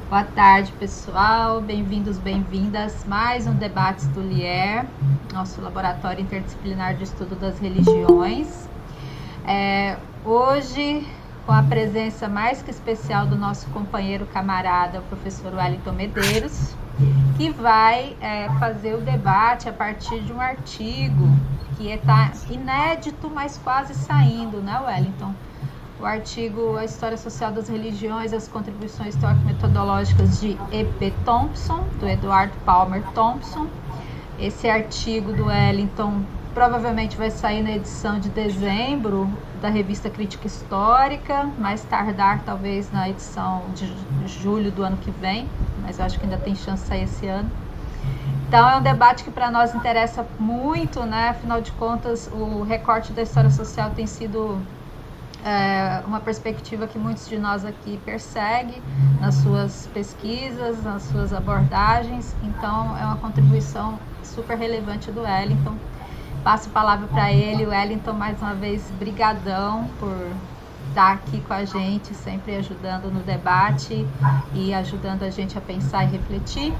Boa tarde, pessoal. Bem-vindos, bem-vindas. Mais um Debates do LIER, nosso laboratório interdisciplinar de estudo das religiões. Hoje, com a presença mais que especial do nosso companheiro camarada, o professor Wellington Medeiros, que vai fazer o debate a partir de um artigo que está inédito, mas quase saindo, né, Wellington? O artigo A História Social das Religiões e as Contribuições Teórico-Metodológicas de E.P. Thompson, do Edward Palmer Thompson. Esse artigo do Wellington provavelmente vai sair na edição de dezembro da revista Crítica Histórica, mais tardar talvez na edição de julho do ano que vem, mas eu acho que ainda tem chance de sair esse ano. Então é um debate que para nós interessa muito, né? Afinal de contas, o recorte da história social tem sido uma perspectiva que muitos de nós aqui perseguem nas suas pesquisas, nas suas abordagens. Então é uma contribuição super relevante do Wellington. Passo a palavra para ele. Wellington, mais uma vez, brigadão por estar aqui com a gente, sempre ajudando no debate e ajudando a gente a pensar e refletir.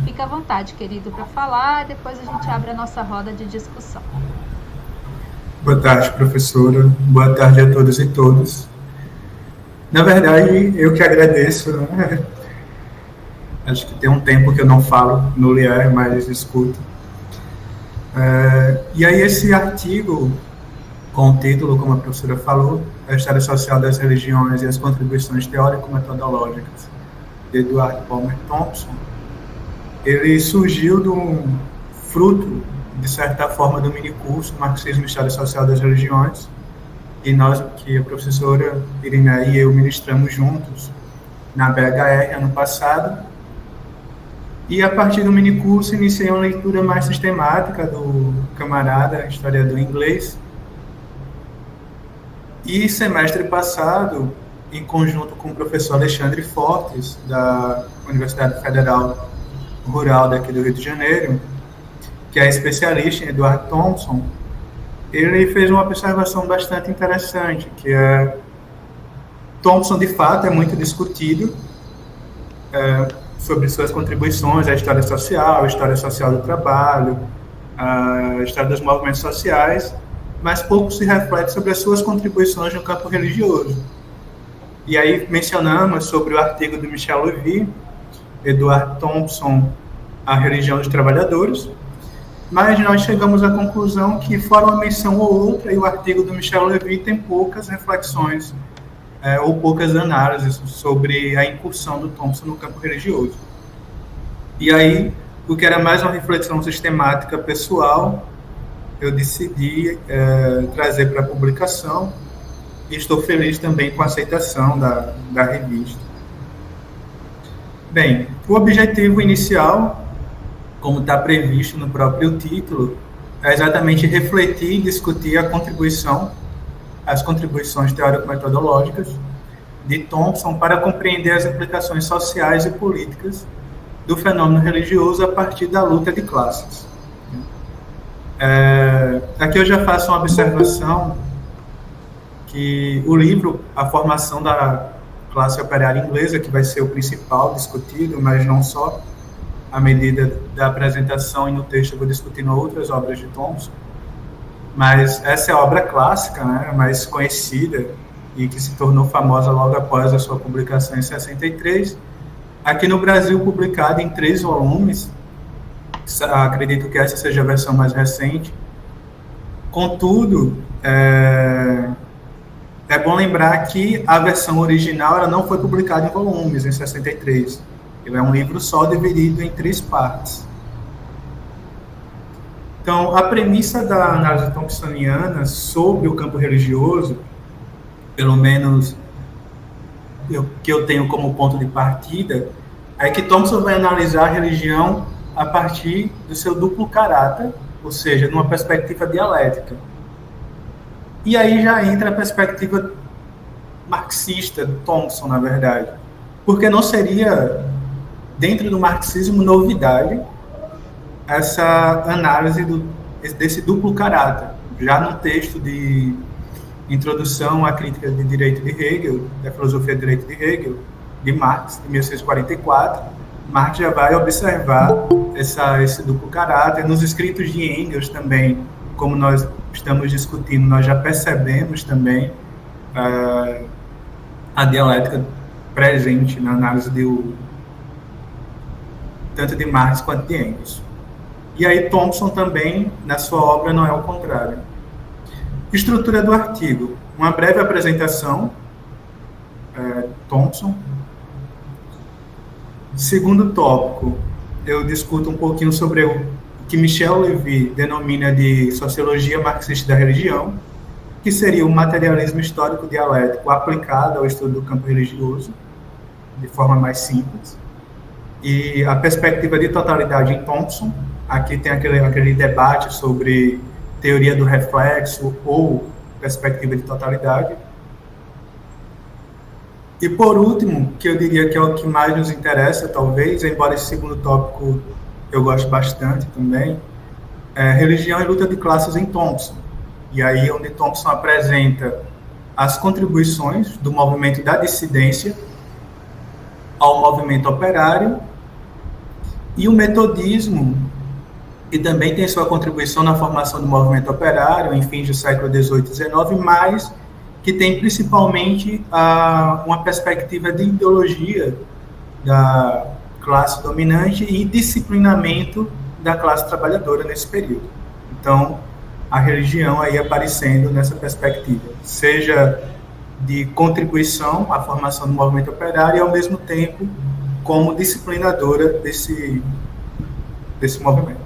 Fica à vontade, querido, para falar, depois a gente abre a nossa roda de discussão. Boa tarde, professora. Boa tarde a todas e todos. Na verdade, eu que agradeço, né? Acho que tem um tempo que eu não falo no LIER, mas escuto. E aí esse artigo, com o título, como a professora falou, A História Social das Religiões e as Contribuições Teórico-Metodológicas, de Edward Palmer Thompson, ele surgiu de um fruto, de certa forma, do minicurso Marxismo e História Social das Religiões, e nós, que a professora Iriné e eu ministramos juntos na BHR ano passado, e a partir do minicurso iniciei uma leitura mais sistemática do camarada, historiador inglês, e semestre passado, em conjunto com o professor Alexandre Fortes, da Universidade Federal Rural daqui do Rio de Janeiro, que é especialista em Edward Thompson, ele fez uma observação bastante interessante, que é Thompson, de fato, é muito discutido sobre suas contribuições à história social, a história social do trabalho, a história dos movimentos sociais, mas pouco se reflete sobre as suas contribuições no campo religioso. E aí mencionamos sobre o artigo do Michel Levy, Edward Thompson, A Religião dos Trabalhadores, mas nós chegamos à conclusão que, fora uma menção ou outra, e o artigo do Michel Levy tem poucas reflexões ou poucas análises sobre a incursão do Thompson no campo religioso. E aí, o que era mais uma reflexão sistemática pessoal, eu decidi trazer para a publicação, e estou feliz também com a aceitação da revista. Bem, o objetivo inicial, como está previsto no próprio título, é exatamente refletir e discutir as contribuições teórico-metodológicas de Thompson para compreender as implicações sociais e políticas do fenômeno religioso a partir da luta de classes. Aqui eu já faço uma observação que o livro, A Formação da Classe Operária Inglesa, que vai ser o principal discutido, mas não só, à medida da apresentação e no texto eu vou discutindo outras obras de Thompson, mas essa é a obra clássica, né, mais conhecida e que se tornou famosa logo após a sua publicação em 63, aqui no Brasil publicada em 3 volumes, acredito que essa seja a versão mais recente. Contudo, é bom lembrar que a versão original ela não foi publicada em volumes, em 63. Ele é um livro só, dividido em 3 partes. Então, a premissa da análise thompsoniana sobre o campo religioso, pelo menos que eu tenho como ponto de partida, é que Thompson vai analisar a religião a partir do seu duplo caráter, ou seja, numa perspectiva dialética. E aí já entra a perspectiva marxista do Thompson, na verdade, porque não seria, dentro do marxismo, novidade essa análise desse duplo caráter. Já no texto de Introdução à Crítica de Direito de Hegel, da Filosofia de Direito de Hegel, de Marx, de 1644, Marx já vai observar esse duplo caráter. Nos escritos de Engels também, como nós estamos discutindo, nós já percebemos também a dialética presente na análise tanto de Marx quanto de Engels. E aí Thompson também, na sua obra, não é o contrário. Estrutura do artigo. Uma breve apresentação, Thompson. Segundo tópico, eu discuto um pouquinho sobre o que Michel Levy denomina de sociologia marxista da religião, que seria o materialismo histórico dialético aplicado ao estudo do campo religioso, de forma mais simples. E a perspectiva de totalidade em Thompson. Aqui tem aquele debate sobre teoria do reflexo ou perspectiva de totalidade. E por último, que eu diria que é o que mais nos interessa, talvez, embora esse segundo tópico eu goste bastante também, é religião e luta de classes em Thompson. E aí onde Thompson apresenta as contribuições do movimento da dissidência ao movimento operário e o metodismo, que também tem sua contribuição na formação do movimento operário em fins do século XVIII e XIX, mas que tem principalmente uma perspectiva de ideologia da classe dominante e disciplinamento da classe trabalhadora nesse período. Então, a religião aí aparecendo nessa perspectiva, seja de contribuição à formação do movimento operário e, ao mesmo tempo, como disciplinadora desse movimento.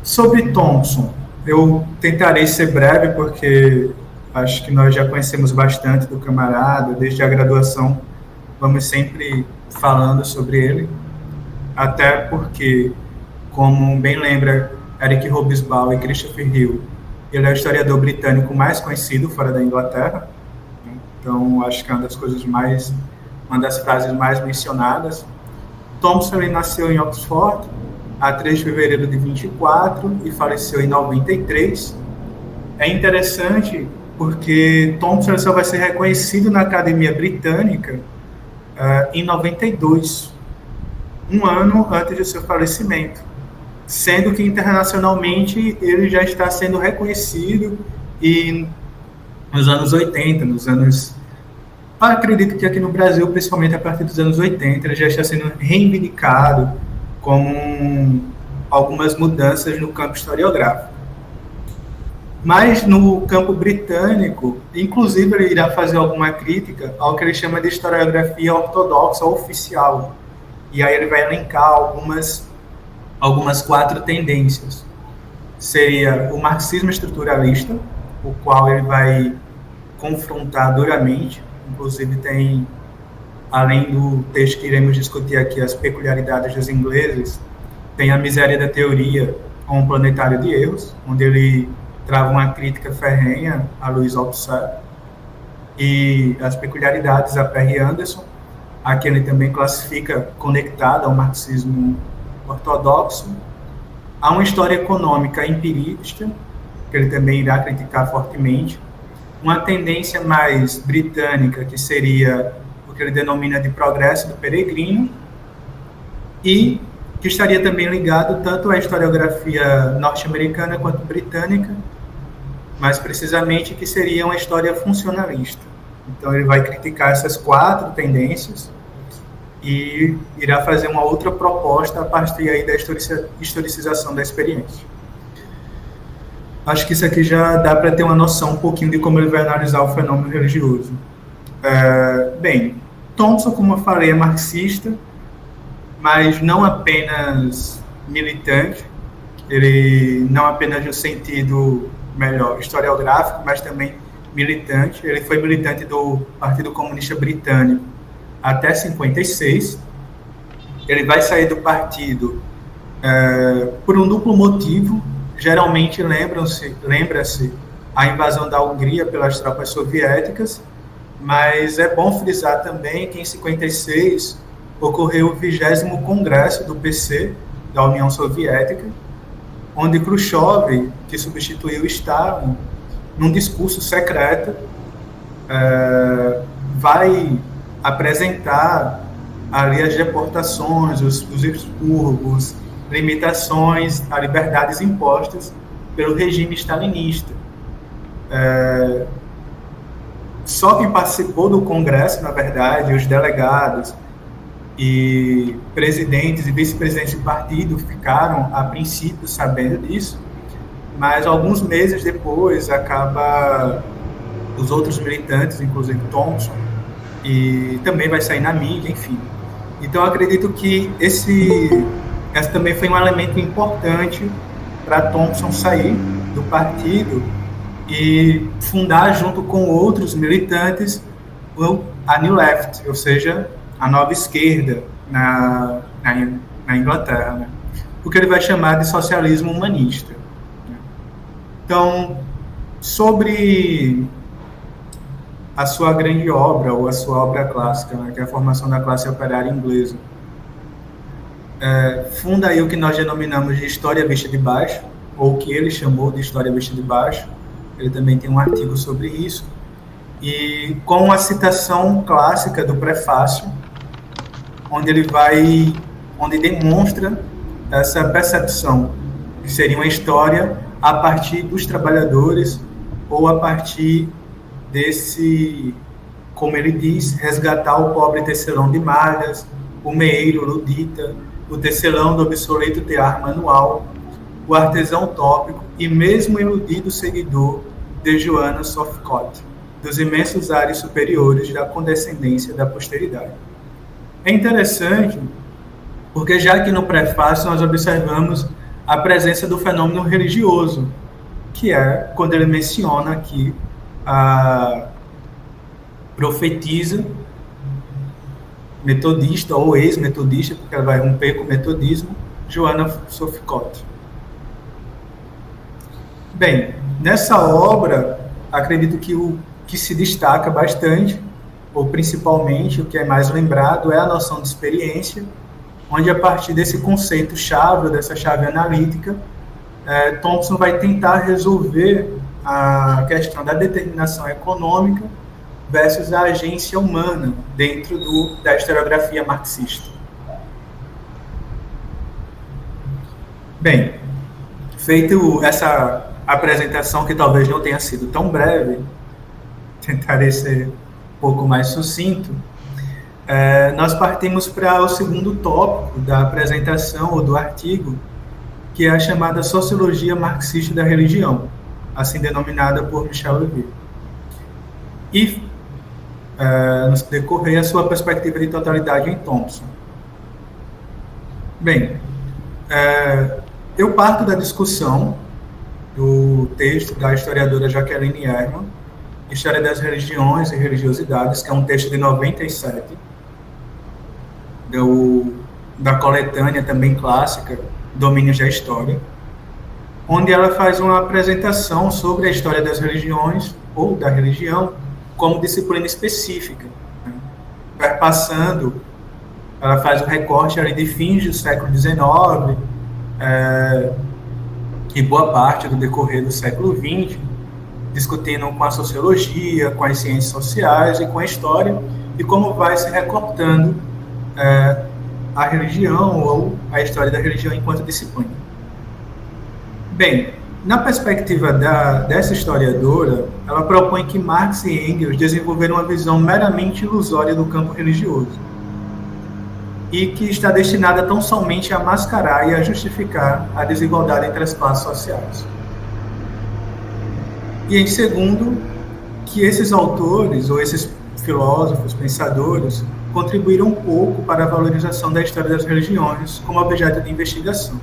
Sobre Thompson, eu tentarei ser breve, porque acho que nós já conhecemos bastante do camarada, desde a graduação vamos sempre falando sobre ele, até porque, como bem lembra Eric Hobsbawm e Christopher Hill, ele é o historiador britânico mais conhecido fora da Inglaterra, então acho que é uma das frases mais mencionadas. Thompson ele nasceu em Oxford a 3 de fevereiro de 24 e faleceu em 93. É interessante porque Thompson só vai ser reconhecido na Academia Britânica em 92, um ano antes do seu falecimento, sendo que internacionalmente ele já está sendo reconhecido e nos anos 80, acredito que aqui no Brasil, principalmente a partir dos anos 80, ele já está sendo reivindicado como algumas mudanças no campo historiográfico. Mas no campo britânico, inclusive ele irá fazer alguma crítica ao que ele chama de historiografia ortodoxa oficial. E aí ele vai elencar algumas 4 tendências. Seria o marxismo estruturalista, o qual ele vai confrontar duramente. Inclusive tem, além do texto que iremos discutir aqui, as peculiaridades dos ingleses, tem a Miséria da Teoria, um planetário de erros, onde ele trava uma crítica ferrenha a Louis Althusser, e as peculiaridades a Perry Anderson, a que ele também classifica conectada ao marxismo ortodoxo. Há uma história econômica empirista, que ele também irá criticar fortemente, uma tendência mais britânica, que seria o que ele denomina de progresso do peregrino, e que estaria também ligado tanto à historiografia norte-americana quanto britânica, mais precisamente que seria uma história funcionalista. Então ele vai criticar essas 4 tendências e irá fazer uma outra proposta a partir aí da historicização da experiência. Acho que isso aqui já dá para ter uma noção um pouquinho de como ele vai analisar o fenômeno religioso. Bem, Thompson, como eu falei, é marxista, mas não apenas militante, ele não apenas no sentido historiográfico, mas também militante. Ele foi militante do Partido Comunista Britânico até 56. Ele vai sair do partido por um duplo motivo. Geralmente lembra-se a invasão da Hungria pelas tropas soviéticas, mas é bom frisar também que em 56 ocorreu o 20º Congresso do PC, da União Soviética, onde Khrushchev, que substituiu Stalin, num discurso secreto, vai apresentar ali as deportações, os expurgos, limitações a liberdades impostas pelo regime stalinista. Só quem participou do Congresso, na verdade, os delegados e presidentes e vice-presidentes de partido ficaram, a princípio, sabendo disso, mas alguns meses depois acaba os outros militantes, inclusive Thompson, e também vai sair na mídia, enfim. Então, acredito que esse também foi um elemento importante para Thompson sair do partido e fundar, junto com outros militantes, a New Left, ou seja, a nova esquerda na Inglaterra, né? O que ele vai chamar de socialismo humanista. Então, sobre a sua grande obra, ou a sua obra clássica, né, que é a formação da classe operária inglesa, funda aí o que nós denominamos de História Vista de Baixo, ou o que ele chamou de História Vista de Baixo. Ele também tem um artigo sobre isso, e com uma citação clássica do prefácio, onde demonstra essa percepção que seria uma história a partir dos trabalhadores, ou a partir desse, como ele diz, resgatar o pobre tecelão de malhas, o meeiro ludita, o tecelão do obsoleto tear manual, o artesão tópico e mesmo iludido seguidor de Joanna Southcott, dos imensos ares superiores da condescendência da posteridade. É interessante, porque já que no prefácio nós observamos a presença do fenômeno religioso, que é quando ele menciona aqui a profetisa metodista ou ex-metodista, porque ela vai romper com o metodismo, Joanna Southcott. Bem, nessa obra, acredito que o que se destaca bastante, ou principalmente o que é mais lembrado, é a noção de experiência, onde a partir desse conceito-chave, dessa chave analítica, Thompson vai tentar resolver a questão da determinação econômica versus a agência humana dentro da historiografia marxista. Bem, feito essa apresentação, que talvez não tenha sido tão breve, tentarei ser um pouco mais sucinto, nós partimos para o segundo tópico da apresentação ou do artigo, que é a chamada Sociologia Marxista da Religião, assim denominada por Michel Levy. E, no decorrer, a sua perspectiva de totalidade em Thompson. Bem, eu parto da discussão do texto da historiadora Jacqueline Ehrman, História das Religiões e Religiosidades, que é um texto de 97, da coletânea também clássica, Domínios da História, onde ela faz uma apresentação sobre a história das religiões, ou da religião, como disciplina específica, né? Perpassando, ela faz um recorte ali de fins do século XIX, e boa parte do decorrer do século XX, discutindo com a sociologia, com as ciências sociais e com a história, e como vai se recortando a religião ou a história da religião enquanto disciplina. Bem, na perspectiva dessa historiadora, ela propõe que Marx e Engels desenvolveram uma visão meramente ilusória do campo religioso e que está destinada tão somente a mascarar e a justificar a desigualdade entre as classes sociais. E, em segundo, que esses autores, ou esses filósofos, pensadores, contribuíram um pouco para a valorização da história das religiões como objeto de investigação.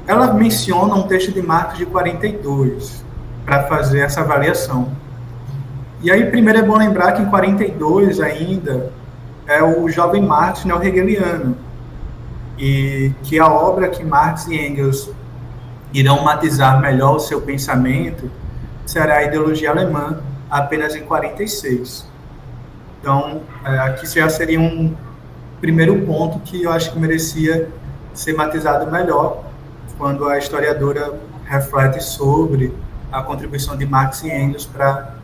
Ela menciona um texto de Marx de 42 para fazer essa avaliação. E aí, primeiro é bom lembrar que em 42 ainda é o jovem Marx neo-hegeliano, e que a obra que Marx e Engels irão matizar melhor o seu pensamento será a ideologia alemã, apenas em 46. Então, aqui já seria um primeiro ponto que eu acho que merecia ser matizado melhor quando a historiadora reflete sobre a contribuição de Marx e Engels para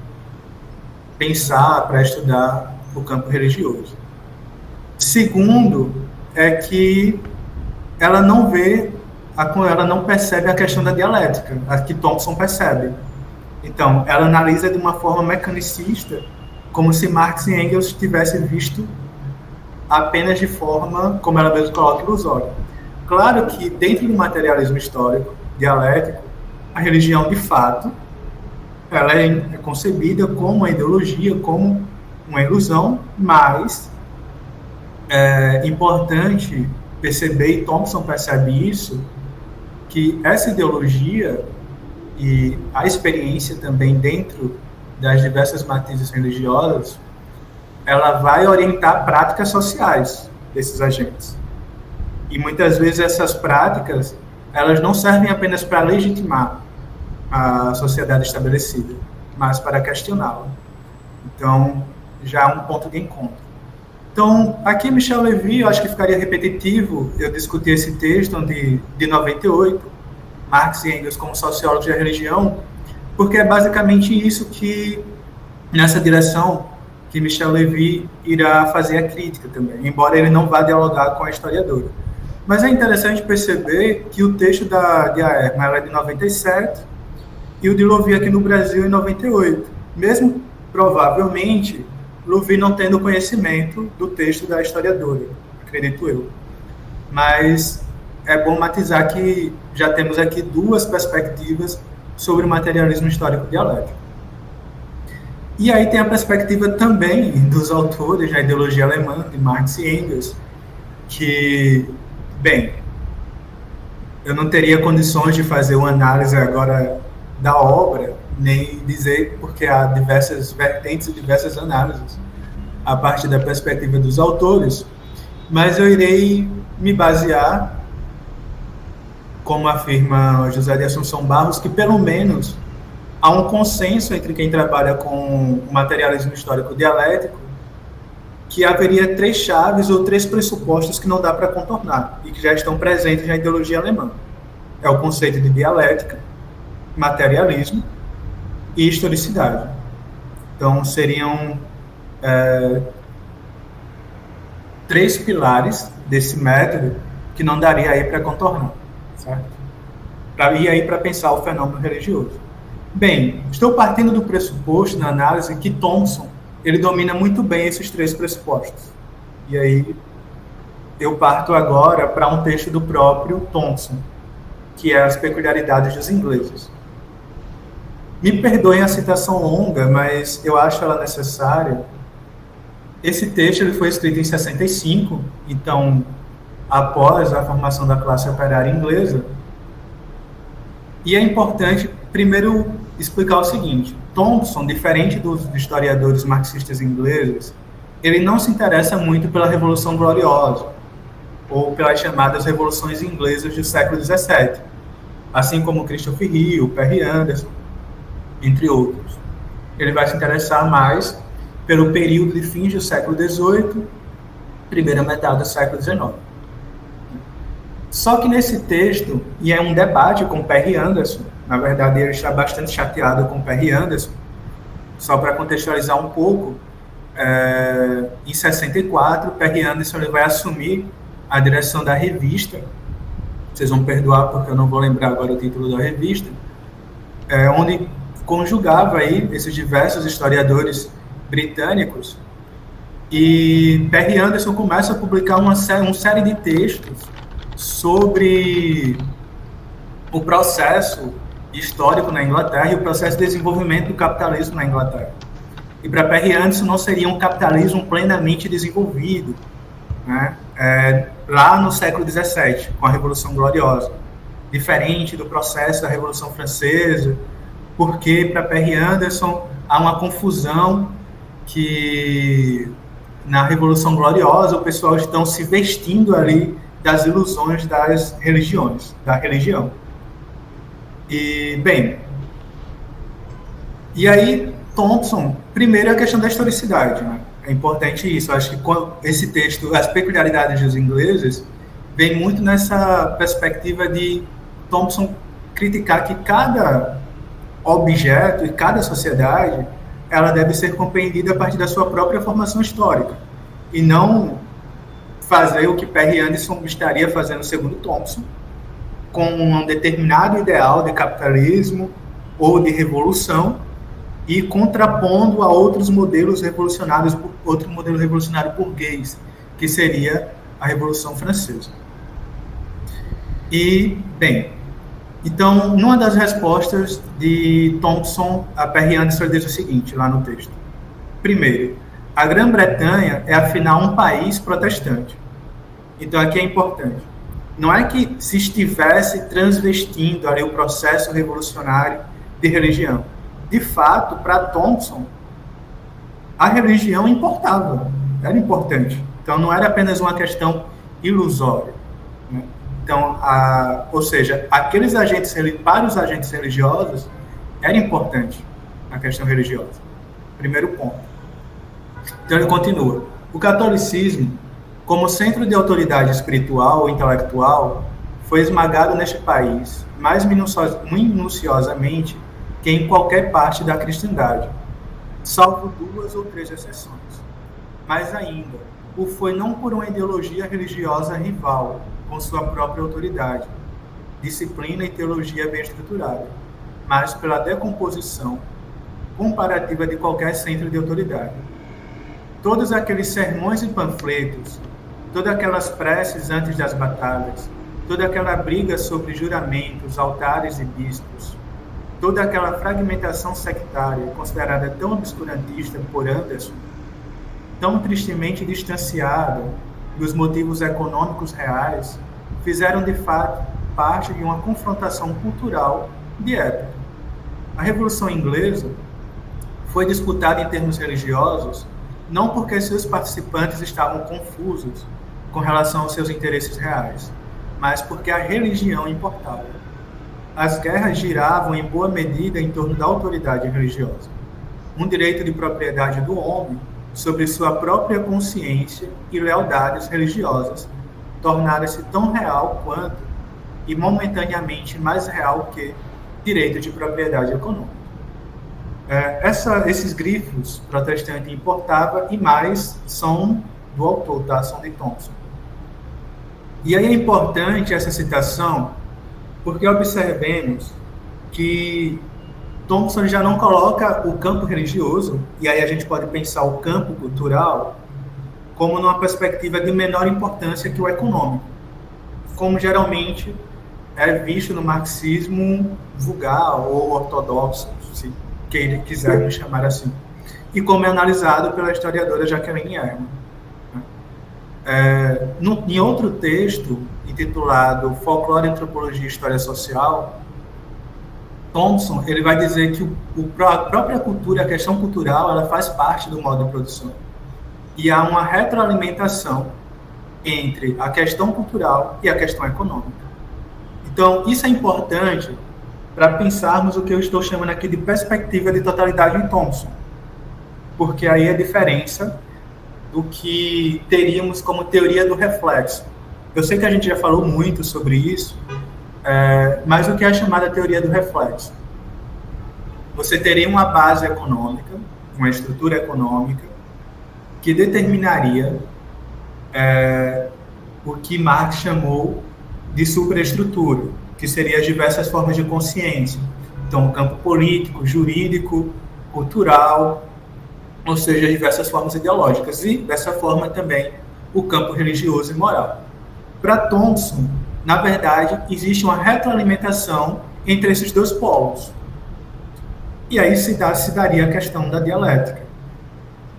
pensar, para estudar o campo religioso. Segundo, é que ela não percebe a questão da dialética, a que Thompson percebe. Então, ela analisa de uma forma mecanicista, como se Marx e Engels tivessem visto apenas de forma, como ela mesma coloca, ilusória. Claro que, dentro do materialismo histórico, dialético, a religião, de fato, ela é concebida como uma ideologia, como uma ilusão, mas é importante perceber, e Thompson percebe isso, que essa ideologia e a experiência também dentro das diversas matrizes religiosas, ela vai orientar práticas sociais desses agentes. E muitas vezes essas práticas, elas não servem apenas para legitimar a sociedade estabelecida, mas para questioná-la. Então, já é um ponto de encontro. Então, aqui Michel Levy, eu acho que ficaria repetitivo eu discutir esse texto de 98, Marx e Engels como sociólogos da religião, porque é basicamente isso que, nessa direção, que Michel Levy irá fazer a crítica também, embora ele não vá dialogar com a historiadora. Mas é interessante perceber que o texto de Aerma é de 97 e o de Levy aqui no Brasil em 98, mesmo provavelmente Levy não tendo conhecimento do texto da historiadora, acredito eu. Mas é bom matizar que já temos aqui duas perspectivas sobre o materialismo histórico dialético. E aí tem a perspectiva também dos autores da ideologia alemã, de Marx e Engels, que, bem, eu não teria condições de fazer uma análise agora da obra, nem dizer, porque há diversas vertentes e diversas análises a partir da perspectiva dos autores, mas eu irei me basear, como afirma José de Assunção Barros, que pelo menos há um consenso entre quem trabalha com o materialismo histórico dialético, que haveria três chaves ou três pressupostos que não dá para contornar e que já estão presentes na ideologia alemã. É o conceito de dialética, materialismo e historicidade. Então, seriam três pilares desse método que não daria aí para contornar, certo? E aí para pensar o fenômeno religioso. Bem, estou partindo do pressuposto na análise que Thompson, ele domina muito bem esses três pressupostos. E aí eu parto agora para um texto do próprio Thompson, que é As Peculiaridades dos Ingleses. Me perdoem a citação longa, mas eu acho ela necessária. Esse texto ele foi escrito em 65, então, após a formação da classe operária inglesa. E é importante, primeiro, explicar o seguinte. Thompson, diferente dos historiadores marxistas ingleses, ele não se interessa muito pela Revolução Gloriosa, ou pelas chamadas revoluções inglesas do século XVII, assim como Christopher Hill, Perry Anderson, entre outros. Ele vai se interessar mais pelo período de fins do século XVIII, primeira metade do século XIX. Só que nesse texto, e é um debate com Perry Anderson, na verdade ele está bastante chateado com Perry Anderson, só para contextualizar um pouco, em 64, Perry Anderson ele vai assumir a direção da revista, vocês vão perdoar porque eu não vou lembrar agora o título da revista, onde conjugava aí esses diversos historiadores britânicos, e Perry Anderson começa a publicar uma série de textos sobre o processo histórico na Inglaterra e o processo de desenvolvimento do capitalismo na Inglaterra. E para Perry Anderson não seria um capitalismo plenamente desenvolvido, né? Lá no século XVII, com a Revolução Gloriosa, diferente do processo da Revolução Francesa, porque para Perry Anderson há uma confusão que na Revolução Gloriosa o pessoal estão se vestindo ali das ilusões das religiões, da religião. E, bem, e aí Thompson, primeiro a questão da historicidade, né? É importante isso, eu acho que esse texto, As Peculiaridades dos Ingleses, vem muito nessa perspectiva de Thompson criticar que cada objeto e cada sociedade ela deve ser compreendida a partir da sua própria formação histórica, e não fazer o que Perry Anderson estaria fazendo, segundo Thompson, com um determinado ideal de capitalismo ou de revolução, e contrapondo a outros modelos revolucionários, outro modelo revolucionário burguês, que seria a Revolução Francesa. E, bem, então, numa das respostas de Thompson a Perry Anderson, diz o seguinte, lá no texto. Primeiro, a Grã-Bretanha é, afinal, um país protestante. Então, aqui é importante. Não é que se estivesse transvestindo ali o processo revolucionário de religião. De fato, para Thompson, a religião importava, era importante. Então, não era apenas uma questão ilusória. Né? Então, ou seja, para os agentes religiosos, era importante a questão religiosa. Primeiro ponto. Então, ele continua. O catolicismo, como centro de autoridade espiritual ou intelectual, foi esmagado neste país mais minuciosamente que em qualquer parte da cristandade, salvo 2 ou 3 exceções. Mas ainda, o foi não por uma ideologia religiosa rival, com sua própria autoridade, disciplina e teologia bem estruturada, mas pela decomposição comparativa de qualquer centro de autoridade. Todos aqueles sermões e panfletos, todas aquelas preces antes das batalhas, toda aquela briga sobre juramentos, altares e bispos, toda aquela fragmentação sectária considerada tão obscurantista por Anderson, tão tristemente distanciada dos motivos econômicos reais, fizeram de fato parte de uma confrontação cultural de época. A Revolução Inglesa foi disputada em termos religiosos não porque seus participantes estavam confusos com relação aos seus interesses reais, mas porque a religião importava. As guerras giravam em boa medida em torno da autoridade religiosa. Um direito de propriedade do homem sobre sua própria consciência e lealdades religiosas tornara-se tão real quanto, e momentaneamente mais real que, direito de propriedade econômica. Esses grifos protestante importava e mais são do autor, tá? São de Thompson. E aí é importante essa citação porque observemos que Thompson já não coloca o campo religioso, e aí a gente pode pensar o campo cultural, como numa perspectiva de menor importância que o econômico, como geralmente é visto no marxismo vulgar ou ortodoxo, se quisermos chamar assim, e como é analisado pela historiadora Jacqueline Herman. Em outro texto, intitulado Folclore, Antropologia e História Social, Thompson ele vai dizer que a própria cultura, a questão cultural, ela faz parte do modo de produção. E há uma retroalimentação entre a questão cultural e a questão econômica. Então, isso é importante para pensarmos o que eu estou chamando aqui de perspectiva de totalidade em Thompson, porque aí a diferença do que teríamos como teoria do reflexo. Eu sei que a gente já falou muito sobre isso, mas o que é chamada teoria do reflexo? Você teria uma base econômica, uma estrutura econômica, que determinaria o que Marx chamou de superestrutura, que seria as diversas formas de consciência. Então, o campo político, jurídico, cultural, ou seja, diversas formas ideológicas, e, dessa forma, também o campo religioso e moral. Para Thompson, na verdade, existe uma retroalimentação entre esses dois polos. E aí se daria a questão da dialética.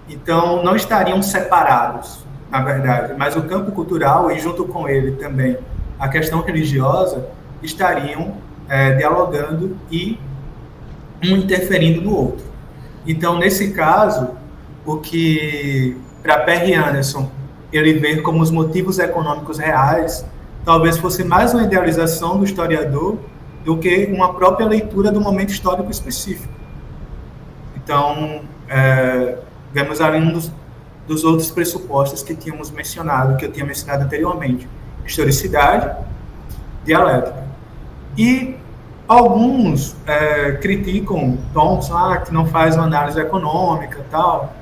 Então, não estariam separados, na verdade, mas o campo cultural e, junto com ele também, a questão religiosa, estariam dialogando e um interferindo no outro. Então, nesse caso, o que, para Perry Anderson, ele vê como os motivos econômicos reais, talvez fosse mais uma idealização do historiador do que uma própria leitura do momento histórico específico. Então, vemos ali um dos outros pressupostos que tínhamos mencionado, que eu tinha mencionado anteriormente: historicidade, dialética. E Alguns criticam Thompson, que não faz uma análise econômica e tal,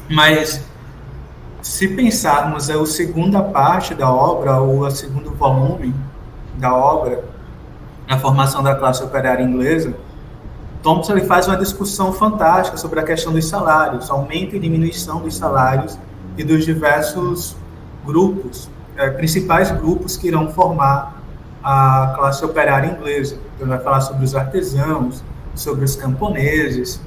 mas se pensarmos a segunda parte da obra, ou o segundo volume da obra, a formação da classe operária inglesa, Thompson ele faz uma discussão fantástica sobre a questão dos salários, aumento e diminuição dos salários e dos diversos grupos, principais grupos que irão formar a classe operária inglesa. Ele vai falar sobre os artesãos, sobre os camponeses.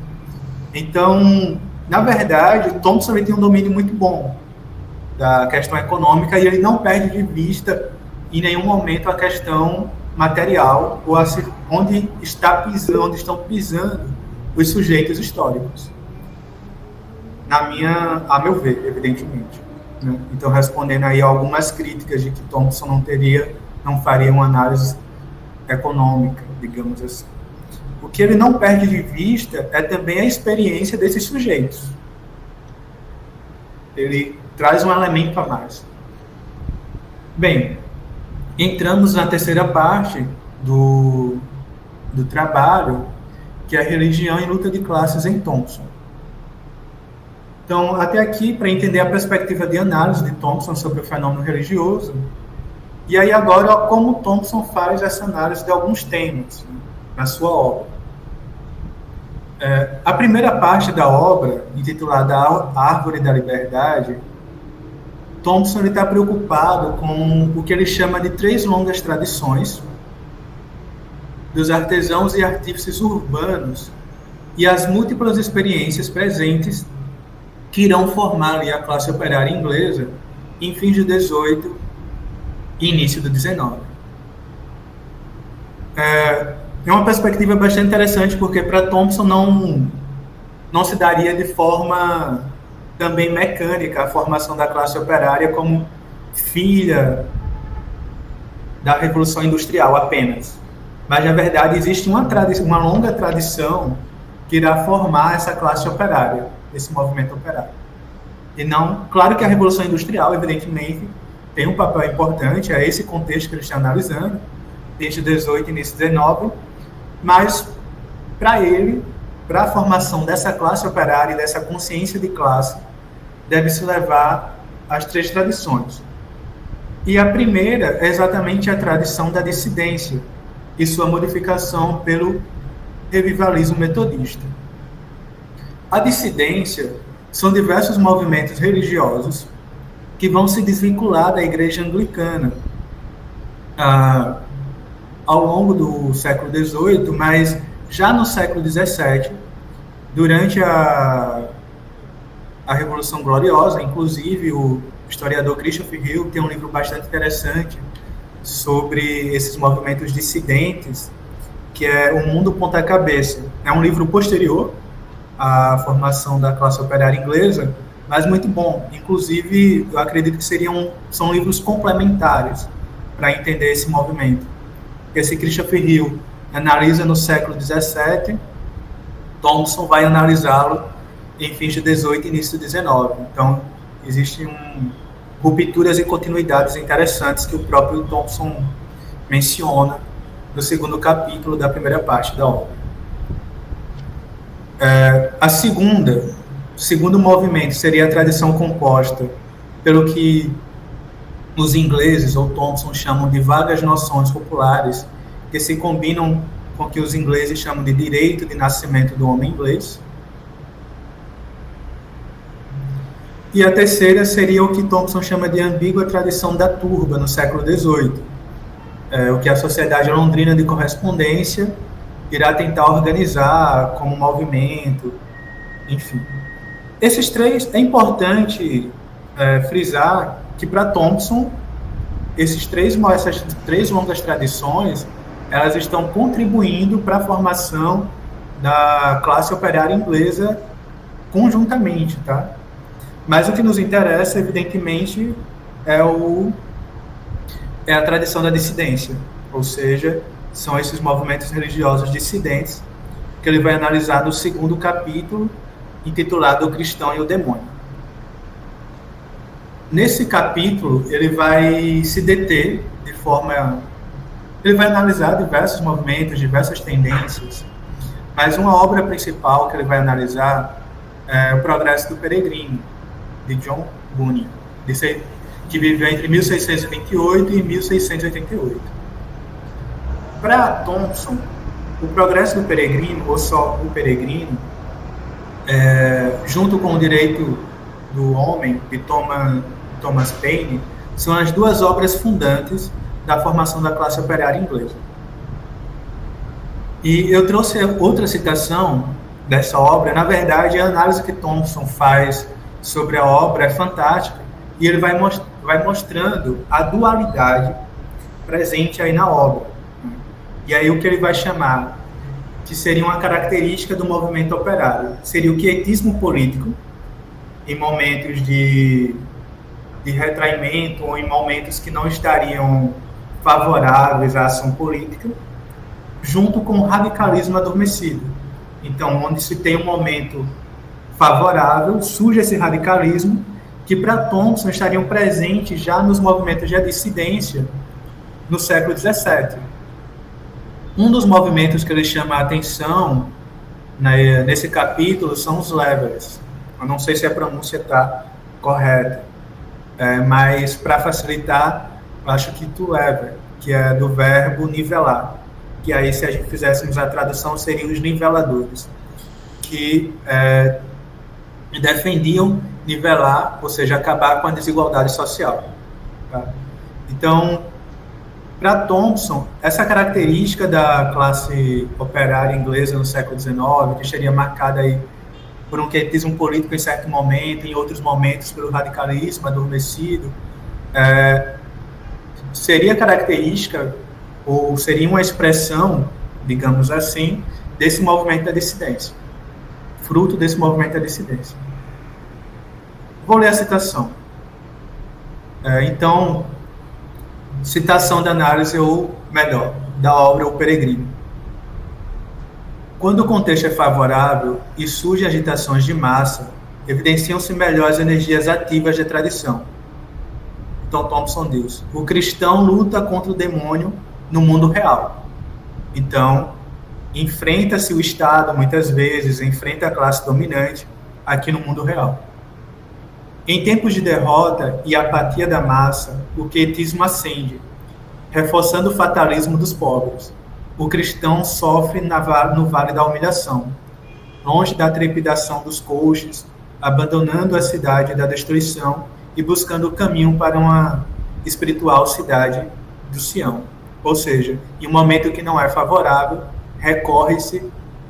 Então, na verdade, Thompson ele tem um domínio muito bom da questão econômica e ele não perde de vista em nenhum momento a questão material ou onde estão pisando os sujeitos históricos. A meu ver, evidentemente. Né? Então, respondendo aí algumas críticas de que Thompson não faria uma análise econômica, digamos assim. O que ele não perde de vista é também a experiência desses sujeitos. Ele traz um elemento a mais. Bem, entramos na terceira parte do trabalho, que é a religião e luta de classes em Thompson. Então, até aqui, para entender a perspectiva de análise de Thompson sobre o fenômeno religioso, e aí agora, como Thompson faz essa análise de alguns temas, né, na sua obra. A primeira parte da obra, intitulada Árvore da Liberdade, Thompson está preocupado com o que ele chama de 3 longas tradições dos artesãos e artífices urbanos e as múltiplas experiências presentes que irão formar ali a classe operária inglesa em fins do 18 e início do 19. É uma perspectiva bastante interessante, porque para Thompson não se daria de forma também mecânica a formação da classe operária como filha da Revolução Industrial apenas. Mas, na verdade, existe uma longa tradição que irá formar essa classe operária, esse movimento operário. E não, claro que a Revolução Industrial, evidentemente, tem um papel importante, é esse contexto que ele está analisando, desde 18 e início de 19, mas, para ele, para a formação dessa classe operária e dessa consciência de classe, deve-se levar as 3 tradições. E a primeira é exatamente a tradição da dissidência e sua modificação pelo revivalismo metodista. A dissidência são diversos movimentos religiosos que vão se desvincular da Igreja Anglicana ao longo do século XVIII, mas já no século XVII, durante a Revolução Gloriosa, inclusive o historiador Christopher Hill tem um livro bastante interessante sobre esses movimentos dissidentes, que é O Mundo Ponta Cabeça. É um livro posterior à formação da classe operária inglesa, mas muito bom. Inclusive, eu acredito que são livros complementares para entender esse movimento. Esse Christopher Hill analisa no século XVII, Thompson vai analisá-lo em fins de 18 e início de 19. Então, existem rupturas e continuidades interessantes que o próprio Thompson menciona no segundo capítulo da primeira parte da obra. O segundo movimento seria a tradição composta pelo que os ingleses, ou Thompson, chamam de vagas noções populares, que se combinam com o que os ingleses chamam de direito de nascimento do homem inglês. E a terceira seria o que Thompson chama de ambígua tradição da turba, no século XVIII, o que a Sociedade Londrina de Correspondência irá tentar organizar como movimento, enfim. Esses 3, é importante frisar que para Thompson, essas três longas tradições, elas estão contribuindo para a formação da classe operária inglesa conjuntamente, tá? Mas o que nos interessa, evidentemente, é a tradição da dissidência, ou seja, são esses movimentos religiosos dissidentes que ele vai analisar no segundo capítulo, intitulado O Cristão e o Demônio. Nesse capítulo, ele vai se deter de forma Ele vai analisar diversos movimentos, diversas tendências, mas uma obra principal que ele vai analisar é O Progresso do Peregrino, de John Bunyan, que viveu entre 1628 e 1688. Para Thompson, o Progresso do Peregrino, ou só o Peregrino, junto com o Direito do Homem, de Thomas Paine, são as duas obras fundantes da formação da classe operária inglesa. E eu trouxe outra citação dessa obra. Na verdade, a análise que Thompson faz sobre a obra é fantástica, e ele vai mostrando a dualidade presente aí na obra. E aí o que ele vai chamar, que seria uma característica do movimento operário, seria o quietismo político, em momentos de retraimento ou em momentos que não estariam favoráveis à ação política, junto com o radicalismo adormecido. Então, onde se tem um momento favorável, surge esse radicalismo, que para Thompson estariam presentes já nos movimentos de dissidência no século XVII. Um dos movimentos que ele chama a atenção nesse capítulo são os levers. Eu não sei se a pronúncia está correta, mas para facilitar, eu acho que to lever, que é do verbo nivelar, que aí, se a gente fizéssemos a tradução, seriam os niveladores, que defendiam nivelar, ou seja, acabar com a desigualdade social. Tá? Então, para Thompson, essa característica da classe operária inglesa no século XIX, que seria marcada aí por um quietismo político em certo momento, em outros momentos pelo radicalismo adormecido, seria característica, ou seria uma expressão, digamos assim, desse movimento da dissidência, fruto desse movimento da dissidência. Vou ler a citação. Então, citação da análise, ou melhor, da obra O Peregrino. Quando o contexto é favorável e surgem agitações de massa, evidenciam-se melhor as energias ativas da tradição. Então, Thompson diz: o cristão luta contra o demônio no mundo real. Então, enfrenta-se o Estado, muitas vezes, enfrenta a classe dominante aqui no mundo real. Em tempos de derrota e apatia da massa, o quietismo ascende, reforçando o fatalismo dos pobres. O cristão sofre no vale da humilhação, longe da trepidação dos coxes, abandonando a cidade da destruição e buscando o caminho para uma espiritual cidade do Sião. Ou seja, em um momento que não é favorável, recorre-se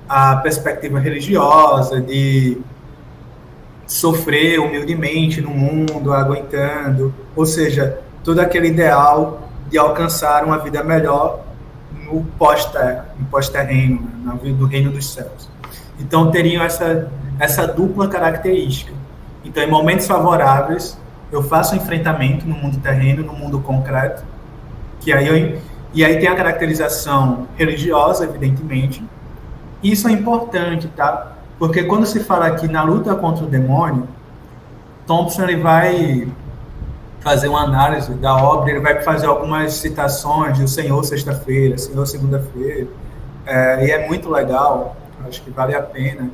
à perspectiva religiosa de sofrer humildemente no mundo, aguentando, ou seja, todo aquele ideal de alcançar uma vida melhor no pós-terra, no pós-terreno, na vida do reino dos céus. Então, teriam essa dupla característica. Então, em momentos favoráveis, eu faço um enfrentamento no mundo terreno, no mundo concreto, e aí tem a caracterização religiosa, evidentemente. E isso é importante, tá? Porque quando se fala aqui na luta contra o demônio, Thompson ele vai fazer uma análise da obra, ele vai fazer algumas citações de O Senhor Sexta-feira, Senhor Segunda-feira, e é muito legal, acho que vale a pena,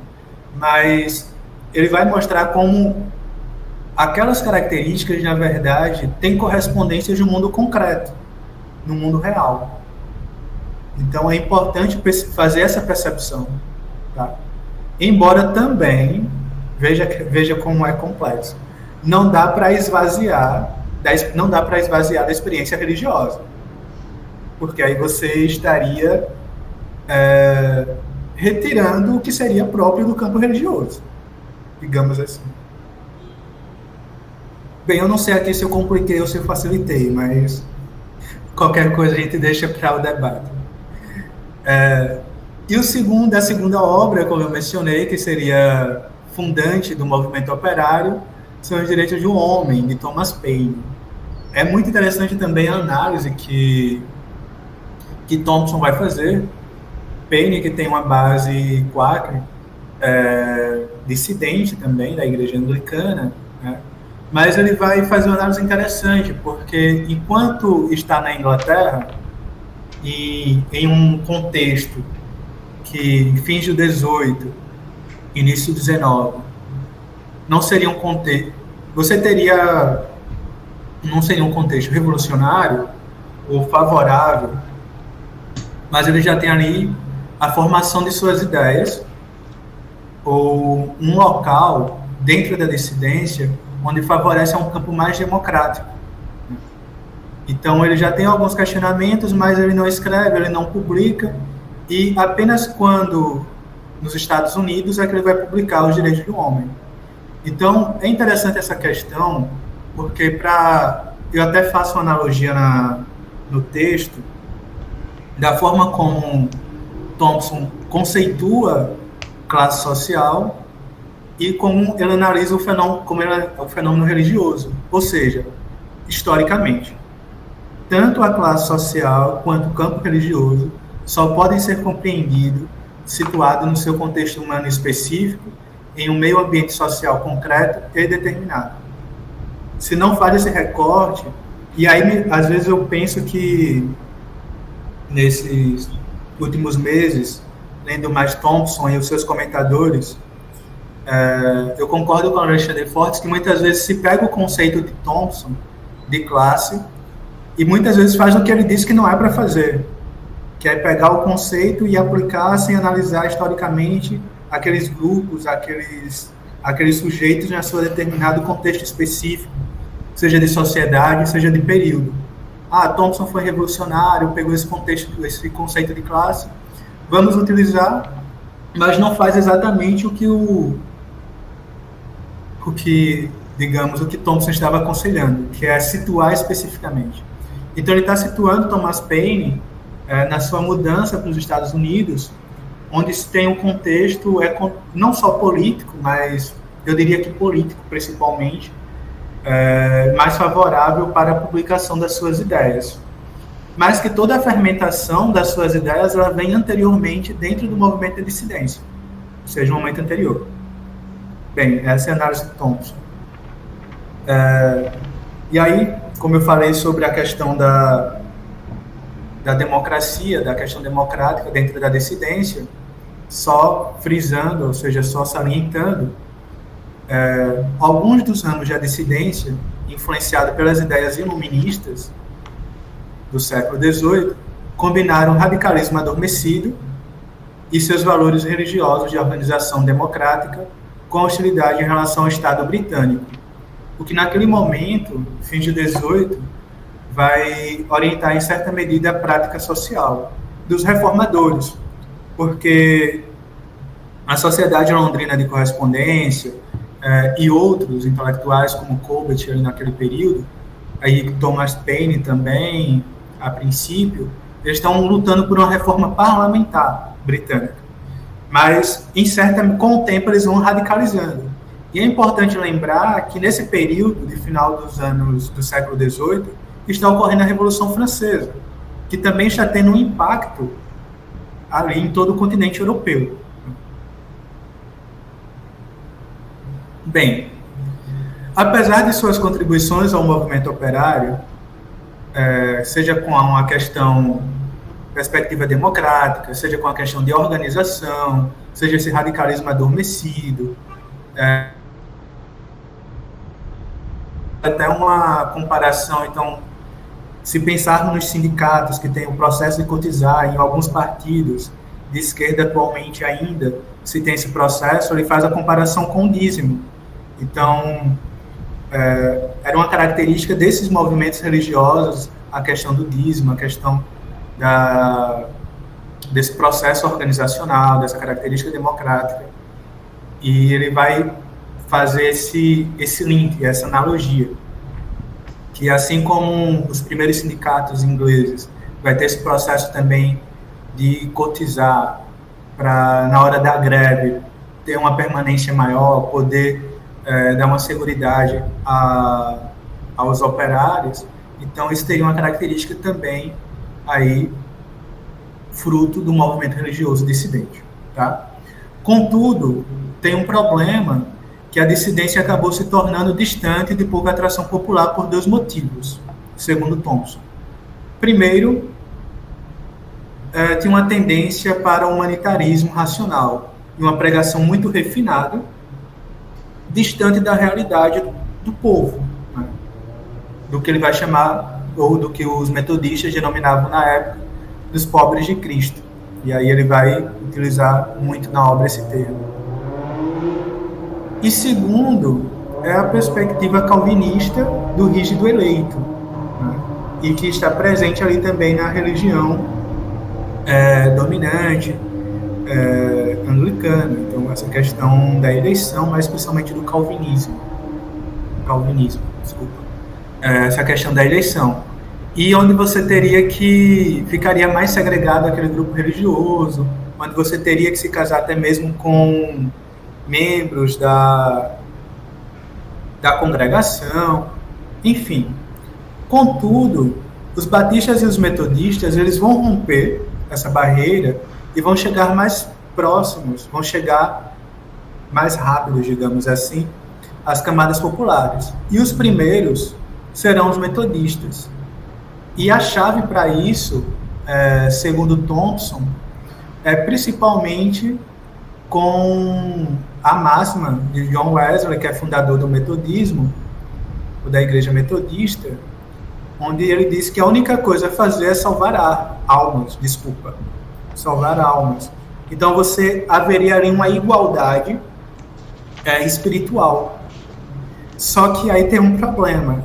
mas ele vai mostrar como aquelas características, na verdade, têm correspondências no mundo concreto, no mundo real. Então é importante fazer essa percepção, tá? Embora também, veja como é complexo, não dá para esvaziar da experiência religiosa, porque aí você estaria retirando o que seria próprio do campo religioso, digamos assim. Bem, eu não sei aqui se eu compliquei ou se eu facilitei, mas qualquer coisa a gente deixa para o debate. E a segunda obra, como eu mencionei, que seria fundante do movimento operário, são Os Direitos do Homem, de Thomas Paine. É muito interessante também a análise que Thompson vai fazer. Paine, que tem uma base quaker, dissidente também da Igreja Anglicana, né? Mas ele vai fazer uma análise interessante, porque enquanto está na Inglaterra, e em um contexto que fins do 18, início do 19, não seria um contexto, não seria um contexto revolucionário ou favorável, mas ele já tem ali a formação de suas ideias, ou um local dentro da dissidência onde favorece um campo mais democrático. Então ele já tem alguns questionamentos, mas ele não escreve, ele não publica, e apenas quando nos Estados Unidos é que ele vai publicar os direitos do homem. Então é interessante essa questão, porque eu até faço uma analogia no texto da forma como Thompson conceitua classe social e como ele analisa o fenômeno religioso, ou seja, historicamente. Tanto a classe social quanto o campo religioso só podem ser compreendidos situados no seu contexto humano específico, em um meio ambiente social concreto e determinado. Se não faz esse recorte, e aí às vezes eu penso que nesses últimos meses, lendo mais Thompson e os seus comentadores, eu concordo com o Alexandre Fortes que muitas vezes se pega o conceito de Thompson, de classe, e muitas vezes faz o que ele disse que não é para fazer, que é pegar o conceito e aplicar sem analisar historicamente aqueles grupos, aqueles sujeitos na sua determinado contexto específico, seja de sociedade, seja de período. Thompson foi revolucionário, pegou esse contexto, esse conceito de classe, vamos utilizar, mas não faz exatamente o que Thompson estava aconselhando, que é situar especificamente. Então ele está situando Thomas Paine na sua mudança para os Estados Unidos, onde se tem um contexto não só político, mas eu diria que político principalmente, mais favorável para a publicação das suas ideias. Mas que toda a fermentação das suas ideias ela vem anteriormente dentro do movimento de dissidência, ou seja, um momento anterior. Bem, essa é a análise de Thompson. E aí, como eu falei sobre a questão da democracia, da questão democrática dentro da dissidência, só frisando, ou seja, só salientando, alguns dos ramos da dissidência, influenciados pelas ideias iluministas do século XVIII, combinaram o radicalismo adormecido e seus valores religiosos de organização democrática com hostilidade em relação ao Estado britânico, o que naquele momento, fim de XVIII, vai orientar em certa medida a prática social dos reformadores, porque a Sociedade Londrina de Correspondência e outros intelectuais como Colbert ali naquele período, aí Thomas Paine também, a princípio, eles estão lutando por uma reforma parlamentar britânica, mas com o tempo eles vão radicalizando. E é importante lembrar que nesse período de final dos anos do século XVIII está ocorrendo a Revolução Francesa, que também está tendo um impacto ali em todo o continente europeu. Bem, apesar de suas contribuições ao movimento operário, seja com a questão perspectiva democrática, seja com a questão de organização, seja esse radicalismo adormecido, até uma comparação, então, se pensarmos nos sindicatos que têm o processo de cotizar em alguns partidos de esquerda atualmente ainda, se tem esse processo, ele faz a comparação com o dízimo. Então, era uma característica desses movimentos religiosos, a questão do dízimo, a questão desse processo organizacional, dessa característica democrática. E ele vai fazer esse link, essa analogia, que assim como os primeiros sindicatos ingleses, vai ter esse processo também de cotizar para, na hora da greve, ter uma permanência maior, poder dar uma seguridade aos operários. Então, isso teria uma característica também aí, fruto do movimento religioso dissidente. Tá? Contudo, tem um problema, que a dissidência acabou se tornando distante de pouca atração popular por dois motivos, segundo Thompson. Primeiro, tinha uma tendência para o humanitarismo racional e uma pregação muito refinada, distante da realidade do povo, né? Do que ele vai chamar, ou do que os metodistas denominavam na época, dos pobres de Cristo. E aí ele vai utilizar muito na obra esse termo. E segundo, é a perspectiva calvinista do rígido eleito, né? E que está presente ali também na religião dominante, anglicana. Então, essa questão da eleição, mas especialmente do calvinismo, desculpa. Essa questão da eleição. E onde você ficaria mais segregado aquele grupo religioso, onde você teria que se casar até mesmo com membros da congregação, enfim. Contudo, os batistas e os metodistas, eles vão romper essa barreira e vão chegar mais próximos, vão chegar mais rápido, digamos assim, às camadas populares. E os primeiros serão os metodistas. E a chave para isso, segundo Thompson, é principalmente com a máxima de John Wesley, que é fundador do metodismo, ou da igreja metodista, onde ele diz que a única coisa a fazer é salvar almas. Então haveria ali uma igualdade espiritual. Só que aí tem um problema.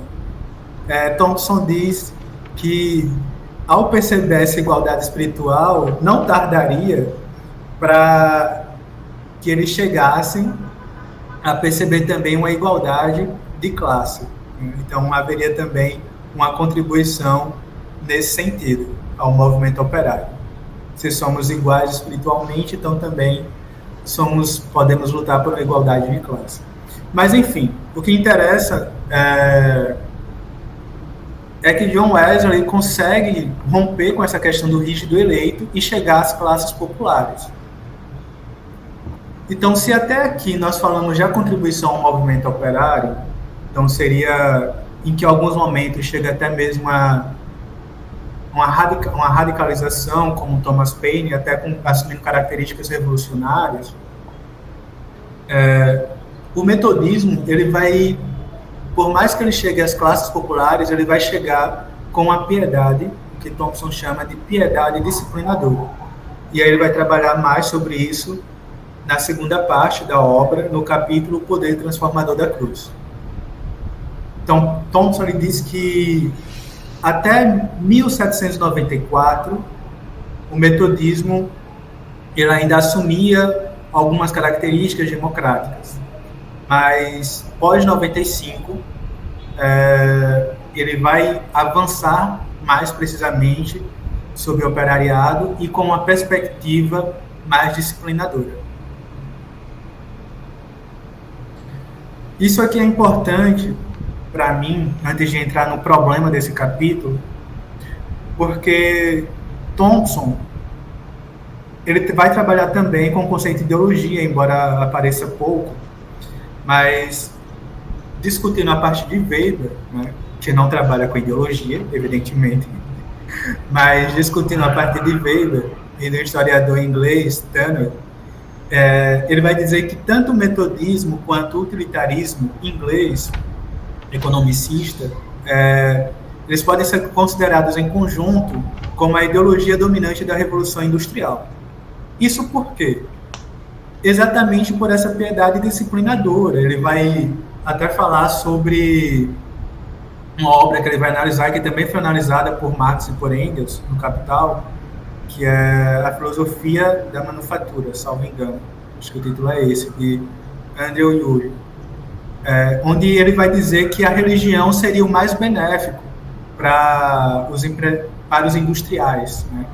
Thompson diz que, ao perceber essa igualdade espiritual, não tardaria para que eles chegassem a perceber também uma igualdade de classe. Então, haveria também uma contribuição nesse sentido ao movimento operário. Se somos iguais espiritualmente, então também podemos lutar por uma igualdade de classe. Mas, enfim, o que interessa é que John Wesley consegue romper com essa questão do rígido eleito e chegar às classes populares. Então, se até aqui nós falamos de contribuição ao movimento operário, então seria em que, em alguns momentos, chega até mesmo uma radicalização, como Thomas Paine, até assumindo características revolucionárias. O metodismo, ele vai, por mais que ele chegue às classes populares, ele vai chegar com a piedade, que Thompson chama de piedade disciplinadora. E aí ele vai trabalhar mais sobre isso na segunda parte da obra, no capítulo O Poder Transformador da Cruz. Então, Thompson ele diz que até 1794, o metodismo ele ainda assumia algumas características democráticas. Mas, pós-95, ele vai avançar mais precisamente sobre o operariado e com uma perspectiva mais disciplinadora. Isso aqui é importante para mim, antes de entrar no problema desse capítulo, porque Thompson ele vai trabalhar também com o conceito de ideologia, embora apareça pouco, mas discutindo a parte de Weber, né, que não trabalha com ideologia, evidentemente, mas discutindo a parte de Weber e do historiador inglês Tanner, ele vai dizer que tanto o metodismo quanto o utilitarismo inglês, economicista, eles podem ser considerados em conjunto como a ideologia dominante da Revolução Industrial. Isso por quê? Exatamente por essa piedade disciplinadora. Ele vai até falar sobre uma obra que ele vai analisar, que também foi analisada por Marx e por Engels, no Capital, que é a filosofia da manufatura, salvo engano. Acho que o título é esse, de Andrew Urey. Onde ele vai dizer que a religião seria o mais benéfico para os industriais, né?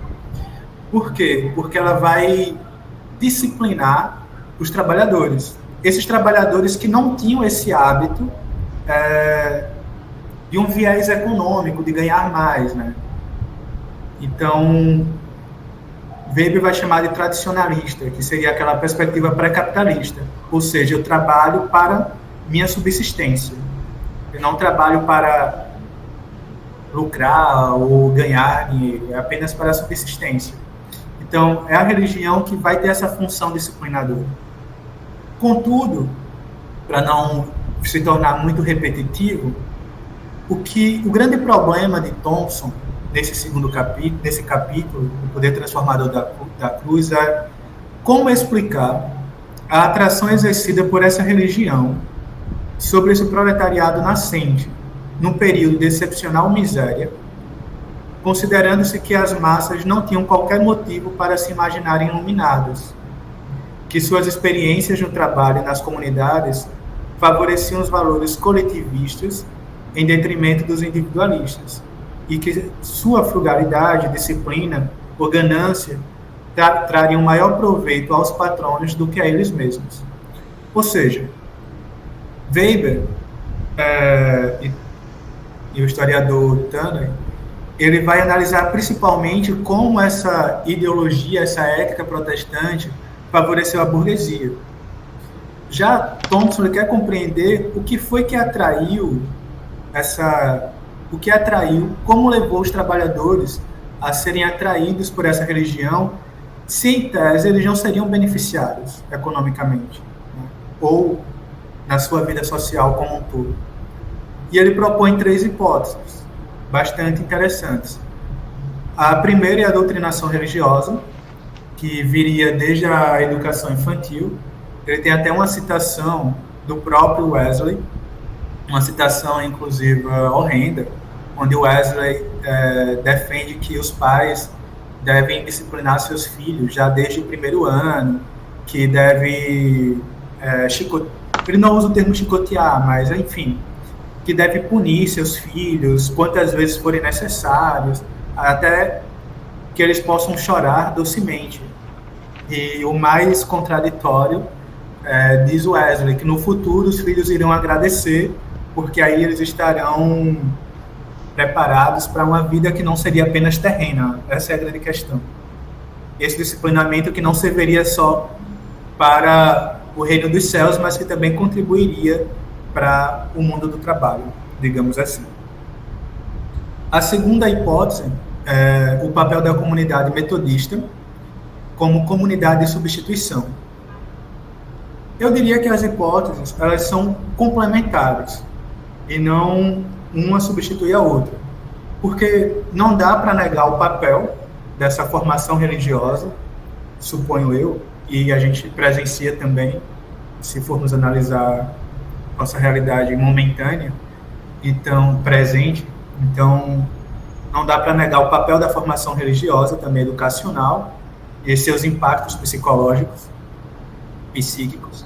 Por quê? Porque ela vai disciplinar os trabalhadores. Esses trabalhadores que não tinham esse hábito de um viés econômico, de ganhar mais, né? Então, Weber vai chamar de tradicionalista, que seria aquela perspectiva pré-capitalista. Ou seja, eu trabalho para minha subsistência. Eu não trabalho para lucrar ou ganhar dinheiro, é apenas para a subsistência. Então, é a religião que vai ter essa função disciplinadora. Contudo, para não se tornar muito repetitivo, o grande problema de Thompson, nesse capítulo, o poder transformador da cruz, é como explicar a atração exercida por essa religião sobre esse proletariado nascente, num período de excepcional miséria, considerando-se que as massas não tinham qualquer motivo para se imaginarem iluminadas, que suas experiências no trabalho e nas comunidades favoreciam os valores coletivistas em detrimento dos individualistas, e que sua frugalidade, disciplina ou ganância trariam maior proveito aos patronos do que a eles mesmos. Ou seja, Weber e o historiador Tanner, ele vai analisar principalmente como essa ideologia, essa ética protestante favoreceu a burguesia. Já Thompson ele quer compreender o que foi que atraiu como levou os trabalhadores a serem atraídos por essa religião, se em tese eles não seriam beneficiados economicamente, né? Ou na sua vida social como um todo. E ele propõe 3 hipóteses bastante interessantes. A primeira é a doutrinação religiosa, que viria desde a educação infantil. Ele tem até uma citação do próprio Wesley, uma citação, inclusive, horrenda, onde Wesley defende que os pais devem disciplinar seus filhos já desde o primeiro ano, que deve ele não usa o termo chicotear, mas, enfim, que deve punir seus filhos quantas vezes forem necessários, até que eles possam chorar docemente. E o mais contraditório, diz Wesley, que no futuro os filhos irão agradecer, porque aí eles estarão preparados para uma vida que não seria apenas terrena. Essa é a grande questão. Esse disciplinamento que não serviria só para o reino dos céus, mas que também contribuiria para o mundo do trabalho, digamos assim. A segunda hipótese é o papel da comunidade metodista como comunidade de substituição. Eu diria que as hipóteses elas são complementares e não uma substitui a outra, porque não dá para negar o papel dessa formação religiosa, suponho eu, e a gente presencia também, se formos analisar nossa realidade momentânea, então presente, então não dá para negar o papel da formação religiosa, também educacional, e seus impactos psicológicos, psíquicos.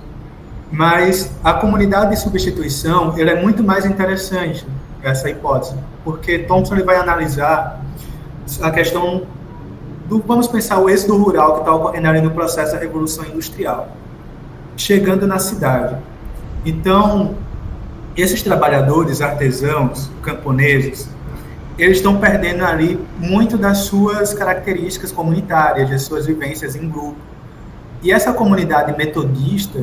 Mas a comunidade de substituição, ela é muito mais interessante, essa hipótese, porque Thompson ele vai analisar a questão vamos pensar o êxodo rural que está ocorrendo ali no processo da Revolução Industrial, chegando na cidade. Então, esses trabalhadores, artesãos, camponeses, eles estão perdendo ali muito das suas características comunitárias, das suas vivências em grupo. E essa comunidade metodista,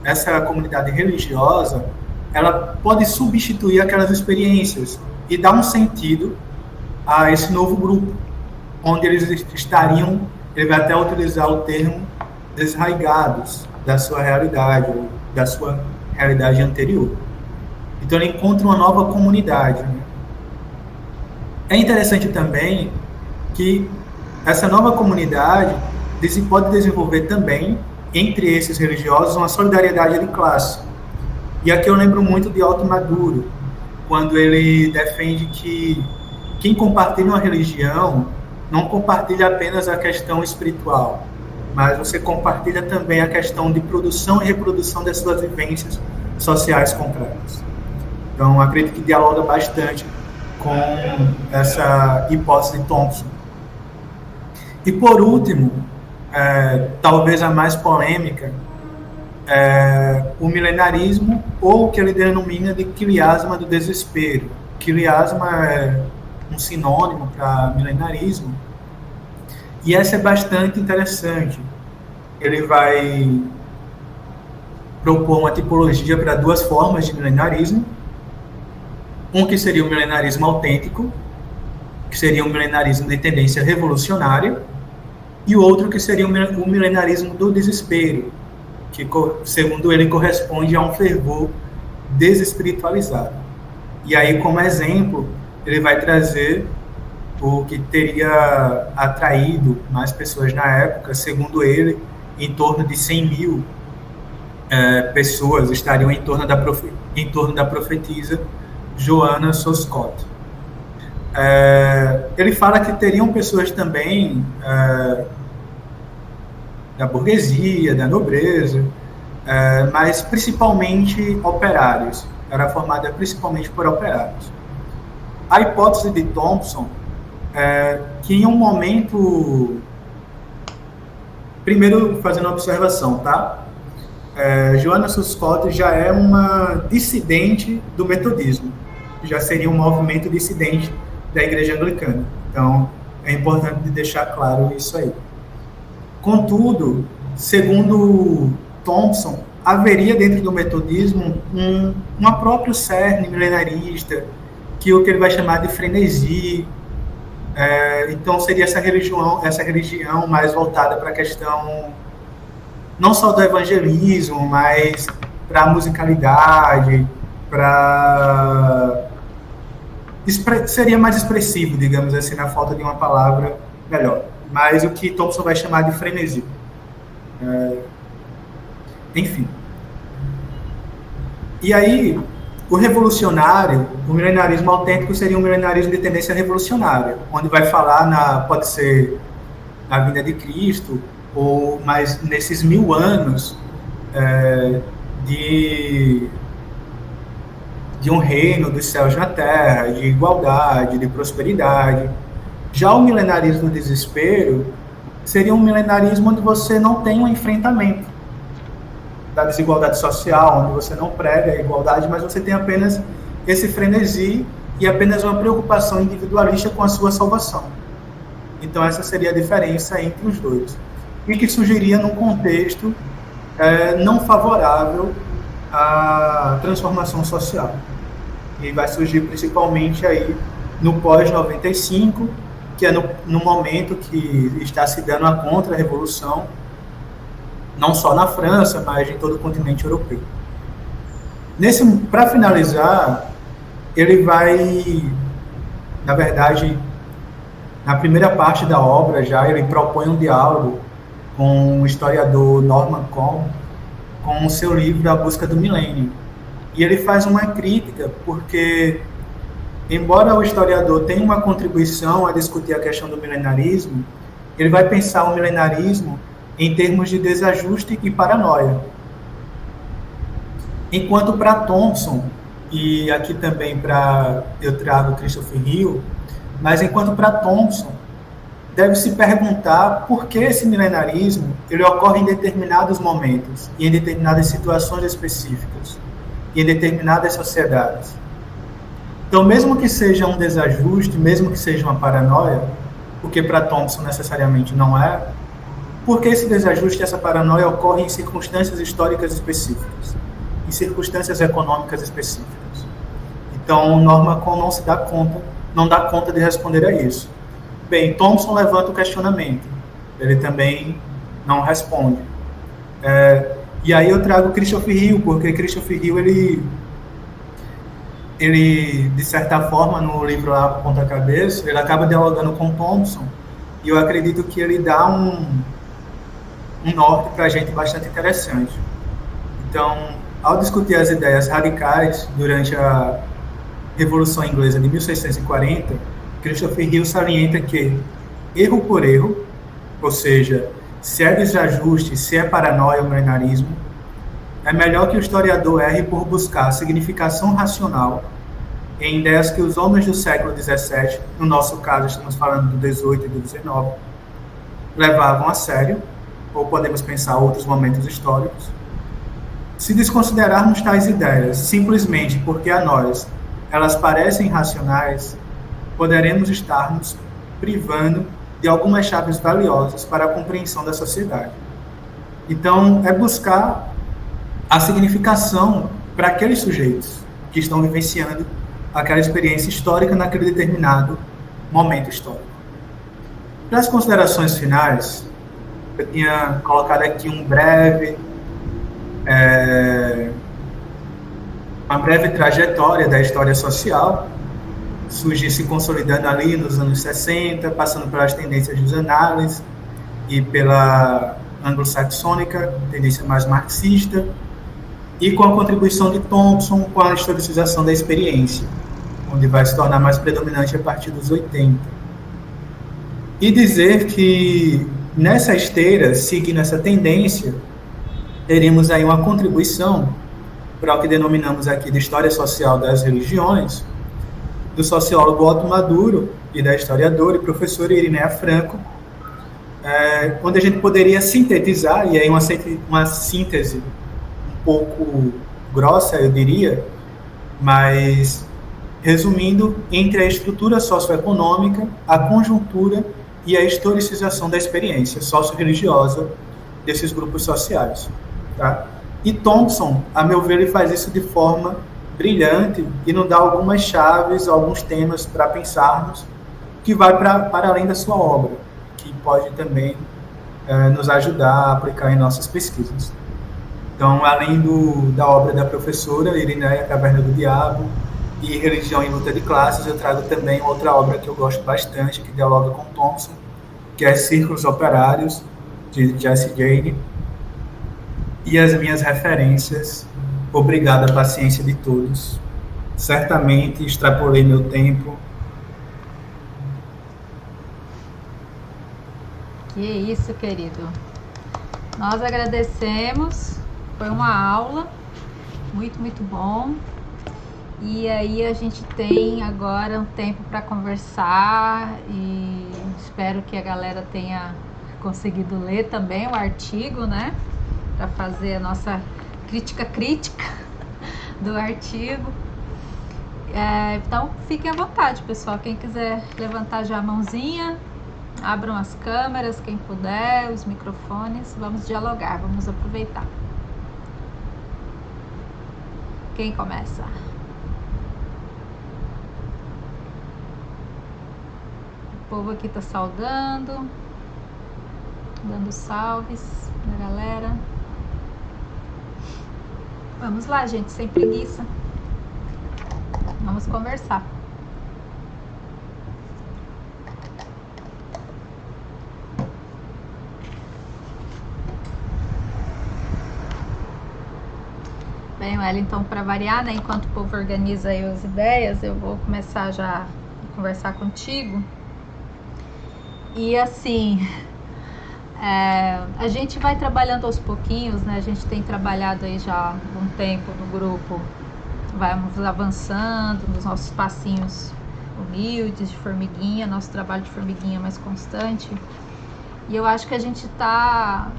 essa comunidade religiosa, ela pode substituir aquelas experiências e dar um sentido a esse novo grupo, onde eles estariam, ele vai até utilizar o termo desraigados da sua realidade, ou da sua realidade anterior. Então ele encontra uma nova comunidade, né? É interessante também que essa nova comunidade pode desenvolver também, entre esses religiosos, uma solidariedade de classe. E aqui eu lembro muito de Otto Maduro, quando ele defende que quem compartilha uma religião não compartilha apenas a questão espiritual, mas você compartilha também a questão de produção e reprodução das suas vivências sociais concretas. Então, acredito que dialoga bastante com essa hipótese de Thompson. E, por último, talvez a mais polêmica, o milenarismo, ou o que ele denomina de quiliasma do desespero. Quiliasma é um sinônimo para milenarismo, e essa é bastante interessante. Ele vai propor uma tipologia para 2 formas de milenarismo. Um que seria o milenarismo autêntico, que seria um milenarismo de tendência revolucionária, e o outro que seria o milenarismo do desespero, que, segundo ele, corresponde a um fervor desespiritualizado. E aí, como exemplo, ele vai trazer o que teria atraído mais pessoas na época, segundo ele, em torno de 100 mil pessoas estariam em torno da profetisa Joanna Soscott. Ele fala que teriam pessoas também da burguesia, da nobreza, mas principalmente operários. Era formada principalmente por operários. A hipótese de Thompson que em um momento... Primeiro, fazendo uma observação, tá? Joanna Soscott já é uma dissidente do metodismo. Já seria um movimento dissidente da Igreja Anglicana. Então, é importante deixar claro isso aí. Contudo, segundo Thompson, haveria dentro do metodismo uma própria cerne milenarista, que é o que ele vai chamar de frenesi. Então, seria essa religião mais voltada para a questão não só do evangelismo, mas para a musicalidade, seria mais expressivo, digamos assim, na falta de uma palavra melhor. Mas o que Thompson vai chamar de frenesi. Enfim. E aí, o revolucionário, o milenarismo autêntico seria um milenarismo de tendência revolucionária, onde vai falar, pode ser na vinda de Cristo, mas nesses 1000 anos de um reino dos céus na terra, de igualdade, de prosperidade. Já o milenarismo do desespero seria um milenarismo onde você não tem um enfrentamento da desigualdade social, onde você não prega a igualdade, mas você tem apenas esse frenesi e apenas uma preocupação individualista com a sua salvação. Então essa seria a diferença entre os dois. E que surgiria num contexto não favorável à transformação social. E vai surgir principalmente aí no pós-95, que é no momento que está se dando a contra-revolução, não só na França, mas em todo o continente europeu. Para finalizar, ele vai, na verdade, na primeira parte da obra já, ele propõe um diálogo com o historiador Norman Cohn, com o seu livro A Busca do Milênio. E ele faz uma crítica, porque, embora o historiador tenha uma contribuição a discutir a questão do milenarismo, ele vai pensar o milenarismo em termos de desajuste e paranoia. Enquanto para Thompson, e aqui também eu trago Christopher Hill, mas enquanto para Thompson, deve se perguntar por que esse milenarismo ele ocorre em determinados momentos, e em determinadas situações específicas, e em determinadas sociedades. Então, mesmo que seja um desajuste, mesmo que seja uma paranoia, o que para Thompson necessariamente não é, porque esse desajuste, essa paranoia ocorre em circunstâncias históricas específicas, em circunstâncias econômicas específicas. Então, Norman Cohn não dá conta de responder a isso. Bem, Thompson levanta o questionamento, ele também não responde. E aí eu trago Christopher Hill, porque Christopher Hill, ele de certa forma, no livro lá, Ponta Cabeça, ele acaba dialogando com Thompson, e eu acredito que ele dá um norte para a gente bastante interessante. Então, ao discutir as ideias radicais durante a Revolução Inglesa de 1640, Christopher Hill salienta que, erro por erro, ou seja, se é desajuste, se é paranoia ou milenarismo, é melhor que o historiador erre por buscar significação racional em ideias que os homens do século XVII, no nosso caso estamos falando do XVIII e do XIX, levavam a sério, ou podemos pensar outros momentos históricos. Se desconsiderarmos tais ideias simplesmente porque a nós elas parecem racionais, poderemos estar nos privando de algumas chaves valiosas para a compreensão da sociedade. Então, é buscar a significação para aqueles sujeitos que estão vivenciando aquela experiência histórica naquele determinado momento histórico. Para as considerações finais, Eu tinha colocado aqui uma breve trajetória da história social, surgiu se consolidando ali nos anos 60, passando pelas tendências dos análises e pela anglo-saxônica, tendência mais marxista, e com a contribuição de Thompson com a historicização da experiência, onde vai se tornar mais predominante a partir dos 80. E dizer que nessa esteira, seguindo essa tendência, teremos aí uma contribuição para o que denominamos aqui de história social das religiões, do sociólogo Otto Maduro e da historiadora e professora Irineia Franco, onde a gente poderia sintetizar, e aí uma síntese um pouco grossa, eu diria, mas resumindo, entre a estrutura socioeconômica, a conjuntura e a historicização da experiência socio-religiosa desses grupos sociais. Tá? E Thompson, a meu ver, ele faz isso de forma brilhante e nos dá algumas chaves, alguns temas para pensarmos, que vai para além da sua obra, que pode também nos ajudar a aplicar em nossas pesquisas. Então, além da obra da professora Irineia, Caverna do Diabo, e Religião em Luta de Classes, eu trago também outra obra que eu gosto bastante, que dialoga com Thompson, que é Círculos Operários, de Jesse Jane, e as minhas referências. Obrigado à paciência de todos. Certamente extrapolei meu tempo. Que isso, querido. Nós agradecemos. Foi uma aula muito, muito bom. E aí a gente tem agora um tempo para conversar e espero que a galera tenha conseguido ler também o artigo, né? Para fazer a nossa crítica do artigo. Então fiquem à vontade, pessoal. Quem quiser levantar já a mãozinha, abram as câmeras, quem puder, os microfones. Vamos dialogar, vamos aproveitar. Quem começa? O povo aqui tá saudando, dando salves da galera. Vamos lá, gente, sem preguiça. Vamos conversar. Bem, Wellington, para variar, né, enquanto o povo organiza aí as ideias, eu vou começar já a conversar contigo. E assim, a gente vai trabalhando aos pouquinhos, né? A gente tem trabalhado aí já há um tempo no grupo, vamos avançando nos nossos passinhos humildes de formiguinha, nosso trabalho de formiguinha mais constante. E eu acho que a gente tá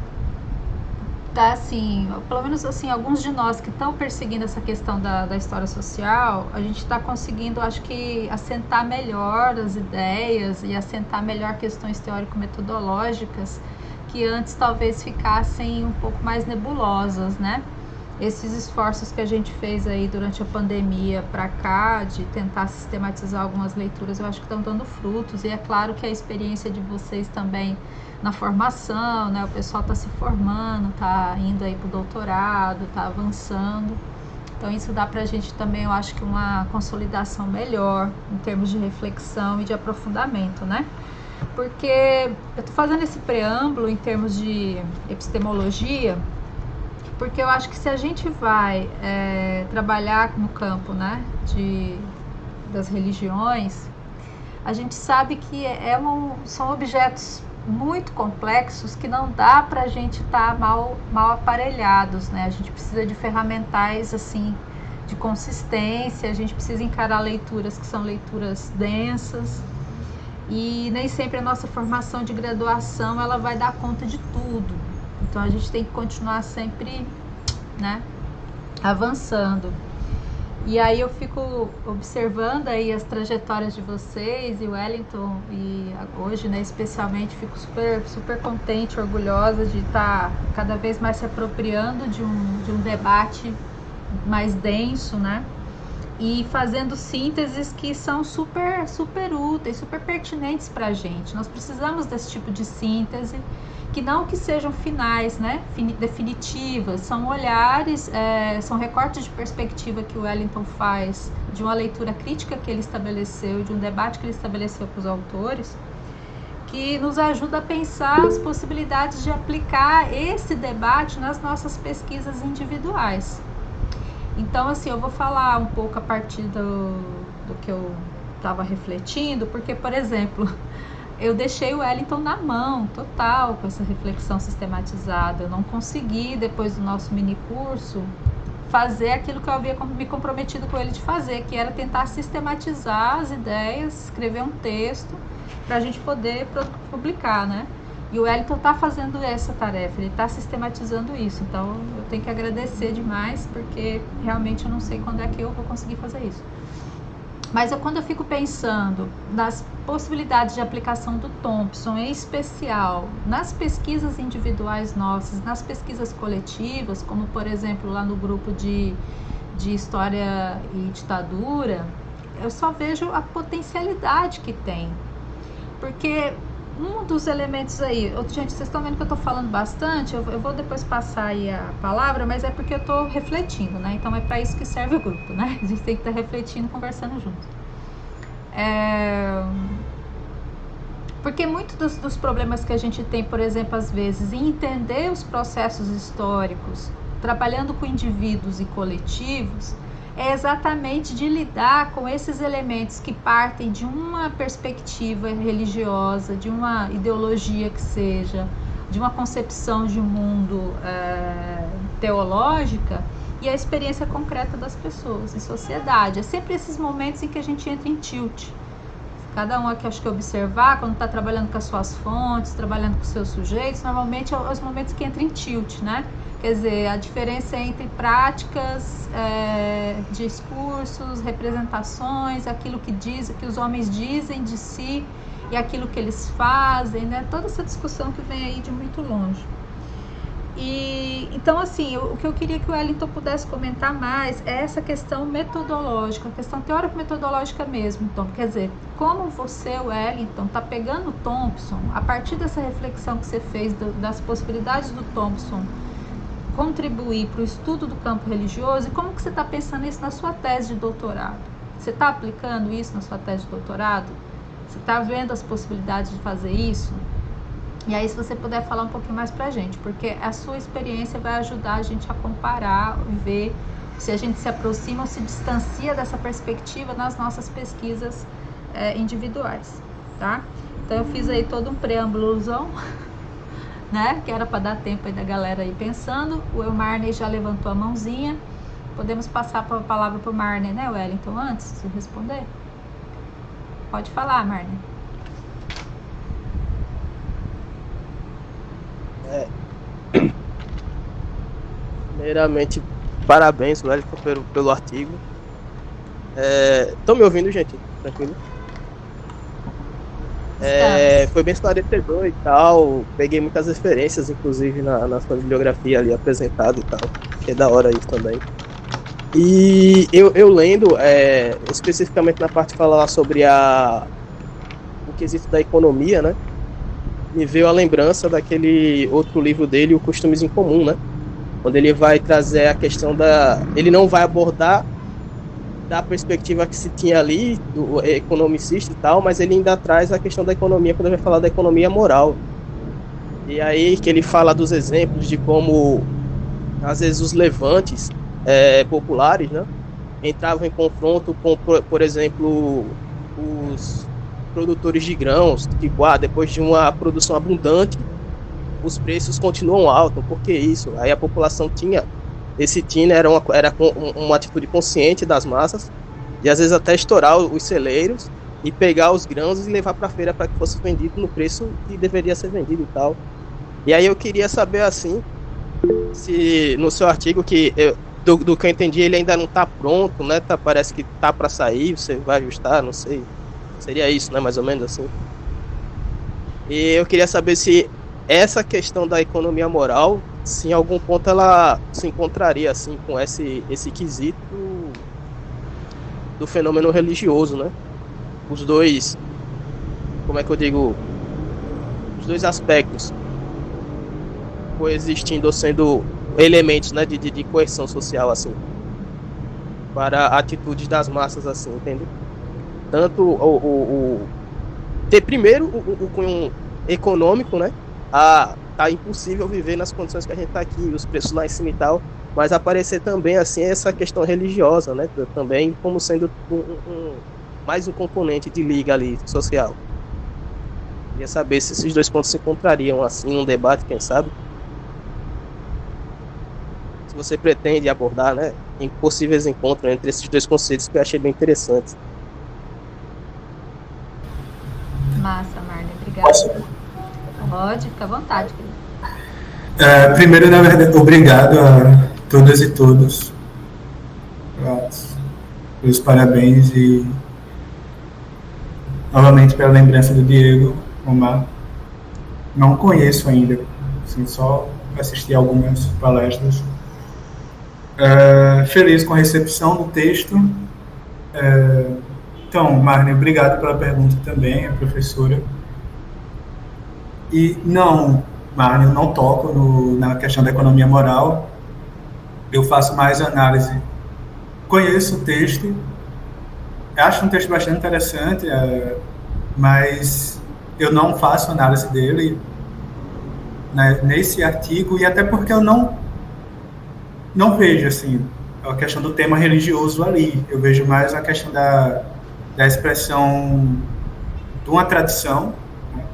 assim, pelo menos assim, alguns de nós que estão perseguindo essa questão da história social, a gente está conseguindo, acho que, assentar melhor as ideias e assentar melhor questões teórico-metodológicas que antes talvez ficassem um pouco mais nebulosas, né? Esses esforços que a gente fez aí durante a pandemia para cá, de tentar sistematizar algumas leituras, eu acho que estão dando frutos. E é claro que a experiência de vocês também na formação, né? O pessoal está se formando, está indo aí para o doutorado, está avançando. Então isso dá para a gente também, eu acho que uma consolidação melhor em termos de reflexão e de aprofundamento, né? Porque eu estou fazendo esse preâmbulo em termos de epistemologia, porque eu acho que se a gente vai trabalhar no campo, né, das religiões, a gente sabe que são objetos muito complexos que não dá para a gente estar mal aparelhados, né? A gente precisa de ferramentais assim de consistência, a gente precisa encarar leituras que são leituras densas, e nem sempre a nossa formação de graduação ela vai dar conta de tudo. Então a gente tem que continuar sempre, né, avançando. E aí eu fico observando aí as trajetórias de vocês e o Wellington, e hoje, né, especialmente, fico super contente, orgulhosa de estar cada vez mais se apropriando de um debate mais denso, né, e fazendo sínteses que são super, super úteis, super pertinentes para a gente. Nós precisamos desse tipo de síntese, que não que sejam finais, né, definitivas, são olhares, são recortes de perspectiva que o Wellington faz de uma leitura crítica que ele estabeleceu, de um debate que ele estabeleceu com os autores, que nos ajuda a pensar as possibilidades de aplicar esse debate nas nossas pesquisas individuais. Então, assim, eu vou falar um pouco a partir do que eu estava refletindo, porque, por exemplo, eu deixei o Wellington na mão, total, com essa reflexão sistematizada. Eu não consegui, depois do nosso mini curso, fazer aquilo que eu havia me comprometido com ele de fazer, que era tentar sistematizar as ideias, escrever um texto, para a gente poder publicar, né? E o Wellington está fazendo essa tarefa, ele está sistematizando isso. Então, eu tenho que agradecer demais, porque realmente eu não sei quando é que eu vou conseguir fazer isso. Mas quando eu fico pensando nas possibilidades de aplicação do Thompson, em especial nas pesquisas individuais nossas, nas pesquisas coletivas, como, por exemplo, lá no grupo de História e Ditadura, eu só vejo a potencialidade que tem. Porque um dos elementos aí, gente, vocês estão vendo que eu estou falando bastante, eu vou depois passar aí a palavra, mas é porque eu estou refletindo, né? Então é para isso que serve o grupo, né? A gente tem que estar refletindo, conversando junto. Porque muitos dos problemas que a gente tem, por exemplo, às vezes, em entender os processos históricos, trabalhando com indivíduos e coletivos, é exatamente de lidar com esses elementos que partem de uma perspectiva religiosa, de uma ideologia que seja, de uma concepção de um mundo teológica, e a experiência concreta das pessoas em sociedade. É sempre esses momentos em que a gente entra em tilt. Cada um aqui, acho que observar, quando está trabalhando com as suas fontes, trabalhando com os seus sujeitos, normalmente é os momentos que entra em tilt, né? Quer dizer, a diferença entre práticas, discursos, representações, aquilo que os homens dizem de si e aquilo que eles fazem, né? Toda essa discussão que vem aí de muito longe. E então, assim, o que eu queria que o Wellington pudesse comentar mais é essa questão metodológica, a questão teórico-metodológica mesmo. Então, quer dizer, como você, Wellington, está pegando o Thompson, a partir dessa reflexão que você fez das possibilidades do Thompson contribuir para o estudo do campo religioso, e como que você está pensando isso na sua tese de doutorado? Você está aplicando isso na sua tese de doutorado? Você está vendo as possibilidades de fazer isso? E aí, se você puder falar um pouquinho mais para a gente, porque a sua experiência vai ajudar a gente a comparar e ver se a gente se aproxima ou se distancia dessa perspectiva nas nossas pesquisas individuais, tá? Então, eu fiz aí todo um preâmbulozão, né? Que era para dar tempo aí da galera aí pensando. O Marney já levantou a mãozinha. Podemos passar a palavra para o Marney, né, Wellington, antes de responder? Pode falar, Marney. Primeiramente, parabéns, Wellington, pelo artigo. Estão me ouvindo, gente? Tranquilo? Foi bem esclarecedor e tal. Peguei muitas referências, inclusive, na sua bibliografia ali apresentada e tal. Que é da hora isso também. E eu lendo, especificamente na parte que fala lá sobre o quesito da economia, né? Me veio a lembrança daquele outro livro dele, O Costumes em Comum, né? Onde ele vai trazer a questão ele não vai abordar da perspectiva que se tinha ali, do economicista e tal, mas ele ainda traz a questão da economia, quando ele vai falar da economia moral. E aí que ele fala dos exemplos de como, às vezes, os levantes populares, né, entravam em confronto com, por exemplo, os produtores de grãos, tipo, depois de uma produção abundante, os preços continuam altos. Por que isso? Aí a população tinha era uma atitude consciente das massas, e às vezes até estourar os celeiros e pegar os grãos e levar para a feira para que fosse vendido no preço que deveria ser vendido e tal. E aí eu queria saber, assim, se no seu artigo, do que eu entendi, ele ainda não está pronto, né? Parece que está para sair, você vai ajustar, não sei. Seria isso, né? Mais ou menos assim. E eu queria saber se essa questão da economia moral, se em algum ponto ela se encontraria assim com esse quesito do fenômeno religioso, né? Os dois, como é que eu digo, os dois aspectos coexistindo ou sendo elementos, né, de coerção social, assim, para atitudes das massas, assim, entende? Tanto ter primeiro o cunho econômico, né? Tá impossível viver nas condições que a gente tá aqui, os preços lá em cima e tal, mas aparecer também, assim, essa questão religiosa, né? Também como sendo mais um componente de liga ali, social. Queria saber se esses dois pontos se encontrariam, assim, num debate, quem sabe? Se você pretende abordar, né, em possíveis encontros entre esses dois conceitos que eu achei bem interessantes. Massa, Marlon, obrigada. Pode, fica à vontade, querido. Primeiro, na verdade, obrigado a todas e todos pelos parabéns e novamente pela lembrança do Diego Omar. Não conheço ainda, assim, só assisti algumas palestras. Feliz com a recepção do texto. Então, Marne, obrigado pela pergunta também, a professora. E não, Marne, eu não toco na questão da economia moral. Eu faço mais análise. Conheço o texto, acho um texto bastante interessante, mas eu não faço análise dele, né, nesse artigo, e até porque eu não vejo assim a questão do tema religioso ali. Eu vejo mais a questão da expressão de uma tradição, né,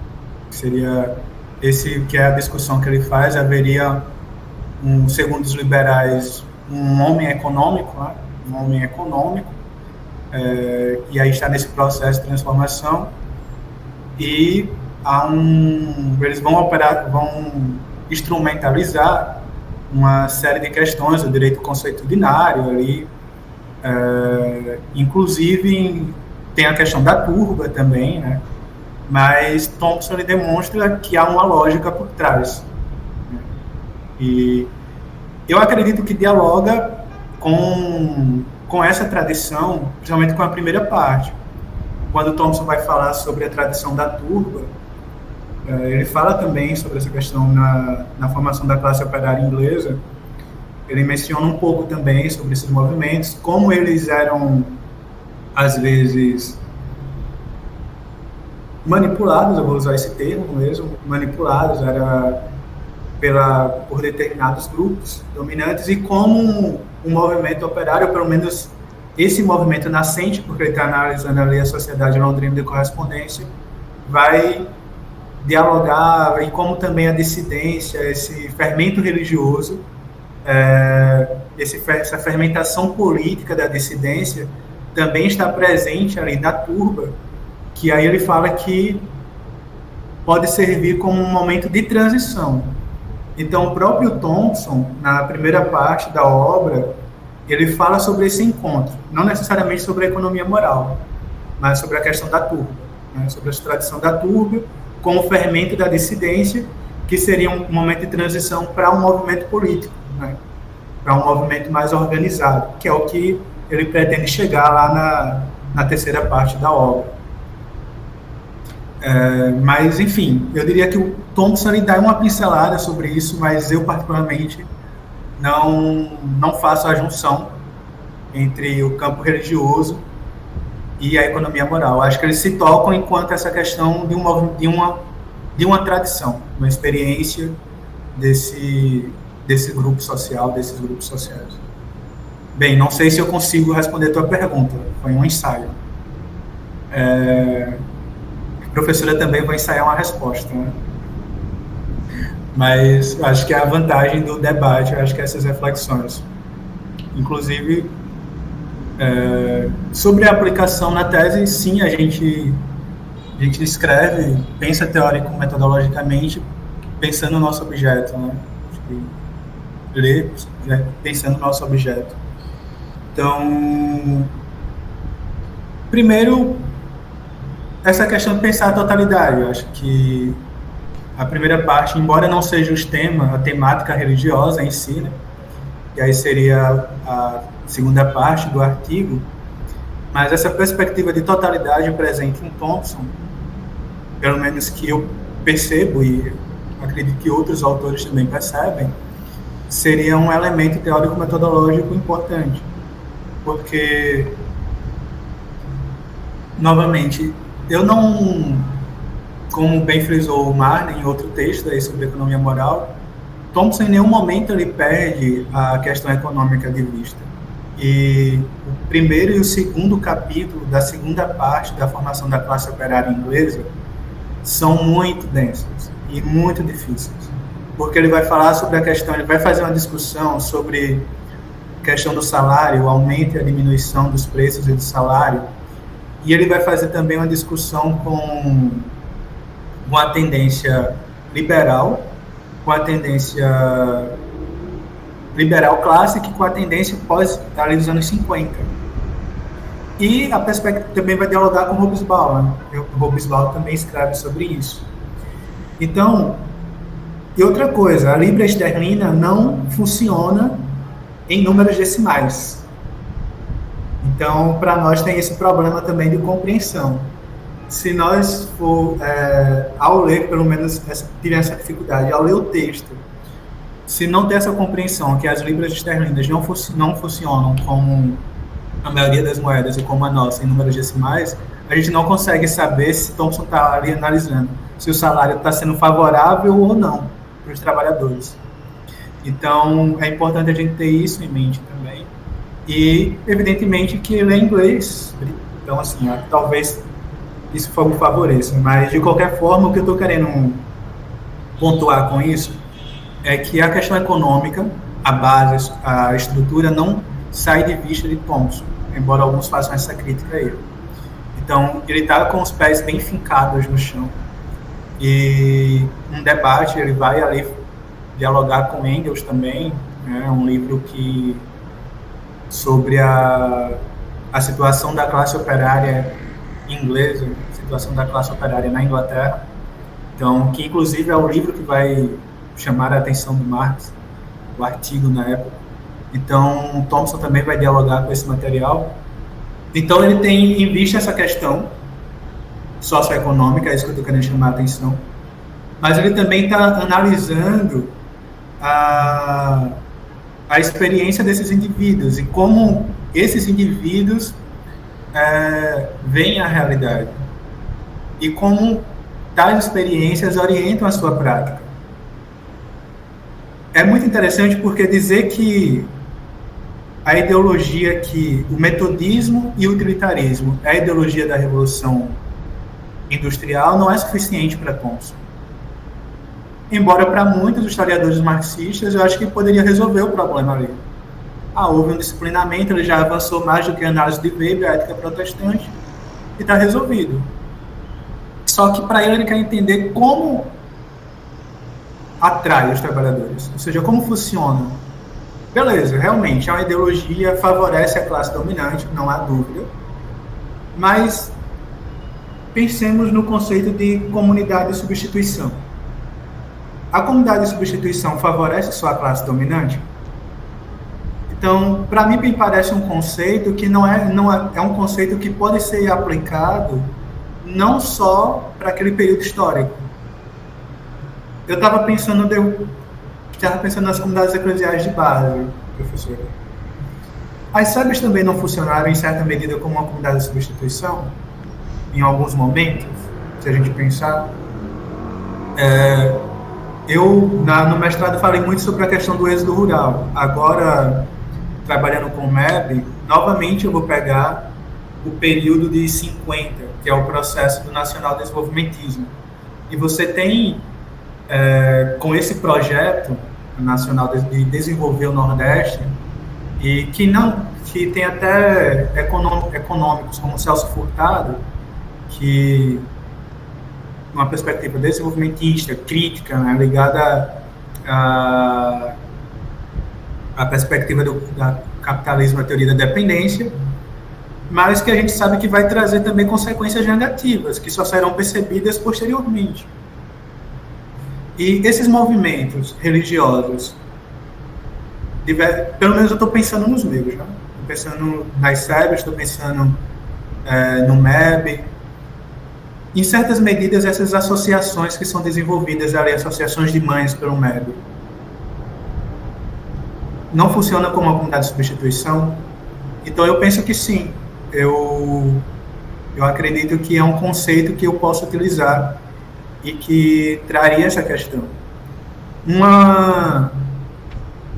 que seria esse que é a discussão que ele faz. Haveria segundo os liberais, um homem econômico, né, e aí está nesse processo de transformação, e eles vão instrumentalizar uma série de questões do direito consuetudinário ali, inclusive tem a questão da turba também, né? Mas Thompson ele demonstra que há uma lógica por trás, né? E eu acredito que dialoga com essa tradição, principalmente com a primeira parte. Quando Thompson vai falar sobre a tradição da turba, ele fala também sobre essa questão na formação da classe operária inglesa. Ele menciona um pouco também sobre esses movimentos, como eles eram, às vezes, manipulados, eu vou usar esse termo mesmo, manipulados por determinados grupos dominantes, e como o movimento operário, pelo menos esse movimento nascente, porque ele está analisando ali a Sociedade Londrina de Correspondência, vai dialogar, e como também a dissidência, esse fermento religioso, essa fermentação política da dissidência também está presente ali na turba, que aí ele fala que pode servir como um momento de transição. Então, o próprio Thompson, na primeira parte da obra, ele fala sobre esse encontro, não necessariamente sobre a economia moral, mas sobre a questão da turba, né? Sobre a tradição da turba, com o fermento da dissidência, que seria um momento de transição para um movimento político, né? Para um movimento mais organizado, que é o que ele pretende chegar lá na terceira parte da obra. Mas, enfim, eu diria que o Thompson dá uma pincelada sobre isso, mas eu, particularmente, não faço a junção entre o campo religioso e a economia moral. Acho que eles se tocam enquanto essa questão de uma tradição, uma experiência desse grupo social, desses grupos sociais. Bem, não sei se eu consigo responder a tua pergunta, foi um ensaio. A professora também vai ensaiar uma resposta, né? Mas acho que é a vantagem do debate, acho que essas reflexões. Inclusive, sobre a aplicação na tese, sim, a gente escreve, pensa teórico-metodologicamente, pensando no nosso objeto, né? Acho que lê, pensando no nosso objeto. Então, primeiro, essa questão de pensar a totalidade. Eu acho que a primeira parte, embora não seja a temática religiosa em si, né? E aí seria a segunda parte do artigo, Mas essa perspectiva de totalidade presente em Thompson, pelo menos que eu percebo e acredito que outros autores também percebem, seria um elemento teórico-metodológico importante, porque, novamente, eu não, como bem frisou o Marne em outro texto aí sobre economia moral, Thompson em nenhum momento ele perde a questão econômica de vista. E o primeiro e o segundo capítulo da segunda parte da formação da classe operária inglesa são muito densos e muito difíceis, porque ele vai falar sobre a questão, ele vai fazer uma discussão sobre a questão do salário, o aumento e a diminuição dos preços e do salário, e ele vai fazer também uma discussão com uma tendência liberal, com a tendência liberal clássica e com a tendência pós ali dos anos 50. E a perspectiva também vai dialogar com Hobsbawm, né? O Hobsbawm também escreve sobre isso. Então, e outra coisa, a libra esterlina não funciona em números decimais. Então, para nós tem esse problema também de compreensão. Se nós for, ao ler, pelo menos, tiver essa dificuldade, ao ler o texto, se não ter essa compreensão que as libras esterlinas não funcionam como a maioria das moedas e como a nossa, em números decimais, a gente não consegue saber se Thompson está ali analisando se o salário está sendo favorável ou não para os trabalhadores. Então, é importante a gente ter isso em mente também. E, evidentemente, que ele é inglês. Então, assim, talvez isso favoreça. Mas, de qualquer forma, o que eu estou querendo pontuar com isso é que a questão econômica, a base, a estrutura, não sai de vista de Thompson, embora alguns façam essa crítica a ele. Então, ele está com os pés bem fincados no chão. E um debate, ele vai ali dialogar com Engels também, né, um livro que sobre a situação da classe operária inglesa, a situação da classe operária na Inglaterra. Então, que inclusive é o livro que vai chamar a atenção do Marx, o artigo na época. Então, Thompson também vai dialogar com esse material. Então, ele tem em vista essa questão socioeconômica, é isso que eu estou querendo chamar a atenção, mas ele também está analisando a experiência desses indivíduos e como esses indivíduos veem a realidade e como tais experiências orientam a sua prática. É muito interessante porque dizer que a ideologia o metodismo e o utilitarismo é a ideologia da Revolução Industrial não é suficiente para Thompson. Embora para muitos historiadores marxistas, eu acho que poderia resolver o problema ali. Houve um disciplinamento, ele já avançou mais do que a análise de Weber, a ética protestante, e está resolvido. Só que para ele quer entender como atrai os trabalhadores, ou seja, como funciona. Beleza, realmente, é uma ideologia, favorece a classe dominante, não há dúvida, mas pensemos no conceito de comunidade de substituição. A comunidade de substituição favorece só a classe dominante? Então, para mim, me parece um conceito que não é um conceito que pode ser aplicado não só para aquele período histórico. Eu estava pensando nas comunidades eclesiais de base, professor. As SEBs também não funcionaram, em certa medida, como uma comunidade de substituição, em alguns momentos, se a gente pensar. No mestrado falei muito sobre a questão do êxodo rural. Agora, trabalhando com o MEB, novamente eu vou pegar o período de 50, que é o processo do nacional desenvolvimentismo. E você tem, com esse projeto nacional de desenvolver o Nordeste, e que tem até econômicos como Celso Furtado, que uma perspectiva desenvolvimentista, crítica, né, ligada à perspectiva do capitalismo, a teoria da dependência, mas que a gente sabe que vai trazer também consequências negativas, que só serão percebidas posteriormente. E esses movimentos religiosos, pelo menos eu estou pensando nos meus, né? Estou pensando nas SEBs, estou pensando no MEB. Em certas medidas, essas associações que são desenvolvidas ali, associações de mães pelo MEB, não funciona como uma comunidade de substituição? Então, eu penso que sim. Eu acredito que é um conceito que eu posso utilizar e que traria essa questão.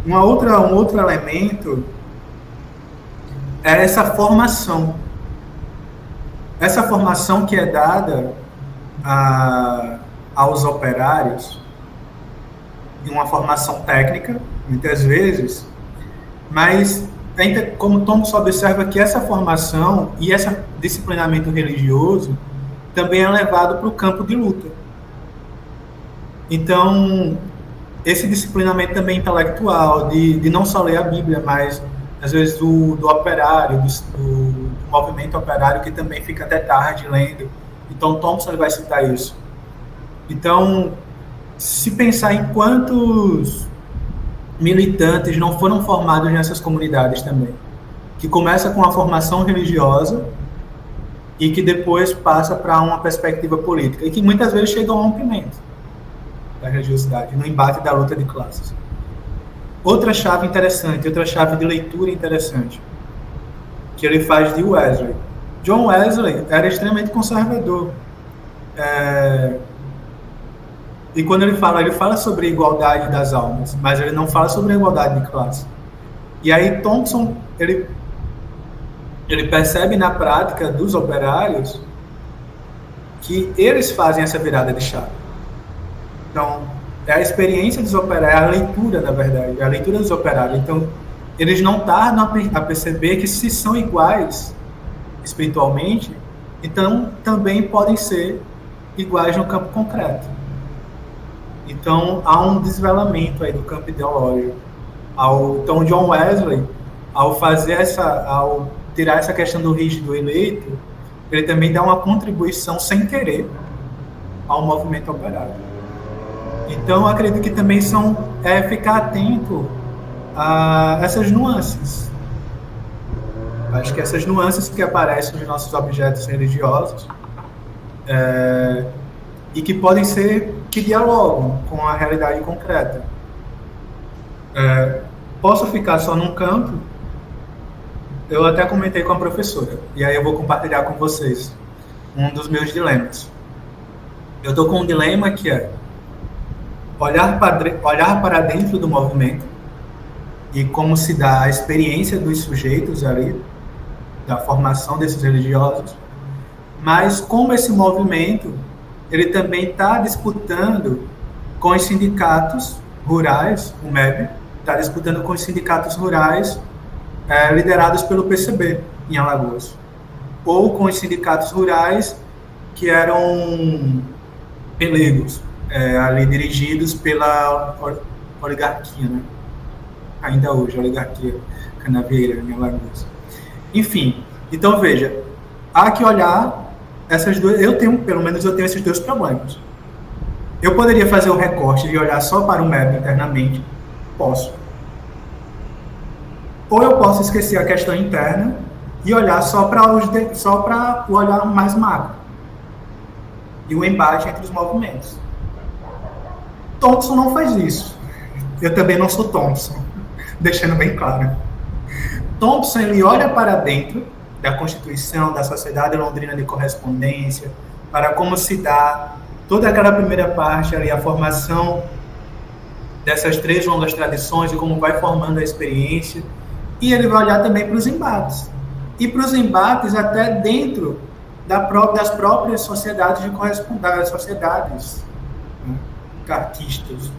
Um outro elemento é essa formação. Essa formação que é dada aos operários, uma formação técnica, muitas vezes, mas, como Thompson observa, que essa formação e esse disciplinamento religioso também é levado para o campo de luta. Então, esse disciplinamento também intelectual, de não só ler a Bíblia, mas, às vezes, do operário, do movimento operário, que também fica até tarde lendo. Então, Thompson ele vai citar isso. Então, se pensar em quantos militantes não foram formados nessas comunidades também, que começa com a formação religiosa e que depois passa para uma perspectiva política, e que muitas vezes chega ao rompimento da religiosidade, no embate da luta de classes. Outra chave interessante, outra chave de leitura interessante, que ele faz de Wesley. John Wesley era extremamente conservador. E quando ele fala sobre a igualdade das almas, mas ele não fala sobre a igualdade de classe. E aí Thompson, ele percebe na prática dos operários que eles fazem essa virada de chave. Então, é a experiência dos operários, é a leitura, na verdade, é a leitura dos operários. Então, eles não tardam a perceber que, se são iguais espiritualmente, então também podem ser iguais no campo concreto. Então, há um desvelamento aí do campo ideológico. Então, John Wesley, ao tirar essa questão do rígido eleito, ele também dá uma contribuição sem querer ao movimento operário. Então, eu acredito que também ficar atento a essas nuances. Acho que essas nuances que aparecem nos nossos objetos religiosos e que podem ser, que dialogam com a realidade concreta. Posso ficar só num campo? Eu até comentei com a professora, e aí eu vou compartilhar com vocês um dos meus dilemas. Eu estou com um dilema que é olhar para dentro do movimento e como se dá a experiência dos sujeitos ali, da formação desses religiosos, mas como esse movimento ele também está disputando com os sindicatos rurais, o MEB está disputando com os sindicatos rurais liderados pelo PCB em Alagoas, ou com os sindicatos rurais que eram pelegos, ali dirigidos pela oligarquia, né? Ainda hoje, a oligarquia canavieira em Alagoas. Enfim, então veja, há que olhar essas duas. Pelo menos eu tenho esses dois problemas. Eu poderia fazer o recorte e olhar só para o MEB internamente, posso. Ou eu posso esquecer a questão interna e olhar só para o olhar mais macro e o embate entre os movimentos. Thompson não faz isso. Eu também não sou Thompson, deixando bem claro. Thompson, ele olha para dentro da Constituição, da Sociedade Londrina de Correspondência, para como se dá toda aquela primeira parte ali, a formação dessas três longas tradições e como vai formando a experiência. E ele vai olhar também para os embates. E para os embates até dentro das próprias sociedades de correspondência, sociedades, né, cartistas.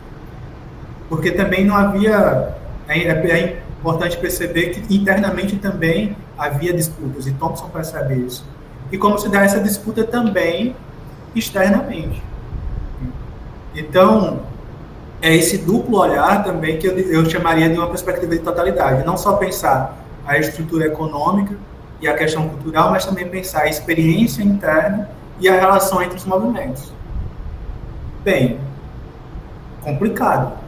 Porque também não havia... É importante perceber que internamente também havia disputas, e Thompson percebe isso. E como se dá essa disputa também externamente. Então, é esse duplo olhar também que eu chamaria de uma perspectiva de totalidade. Não só pensar a estrutura econômica e a questão cultural, mas também pensar a experiência interna e a relação entre os movimentos. Bem, complicado.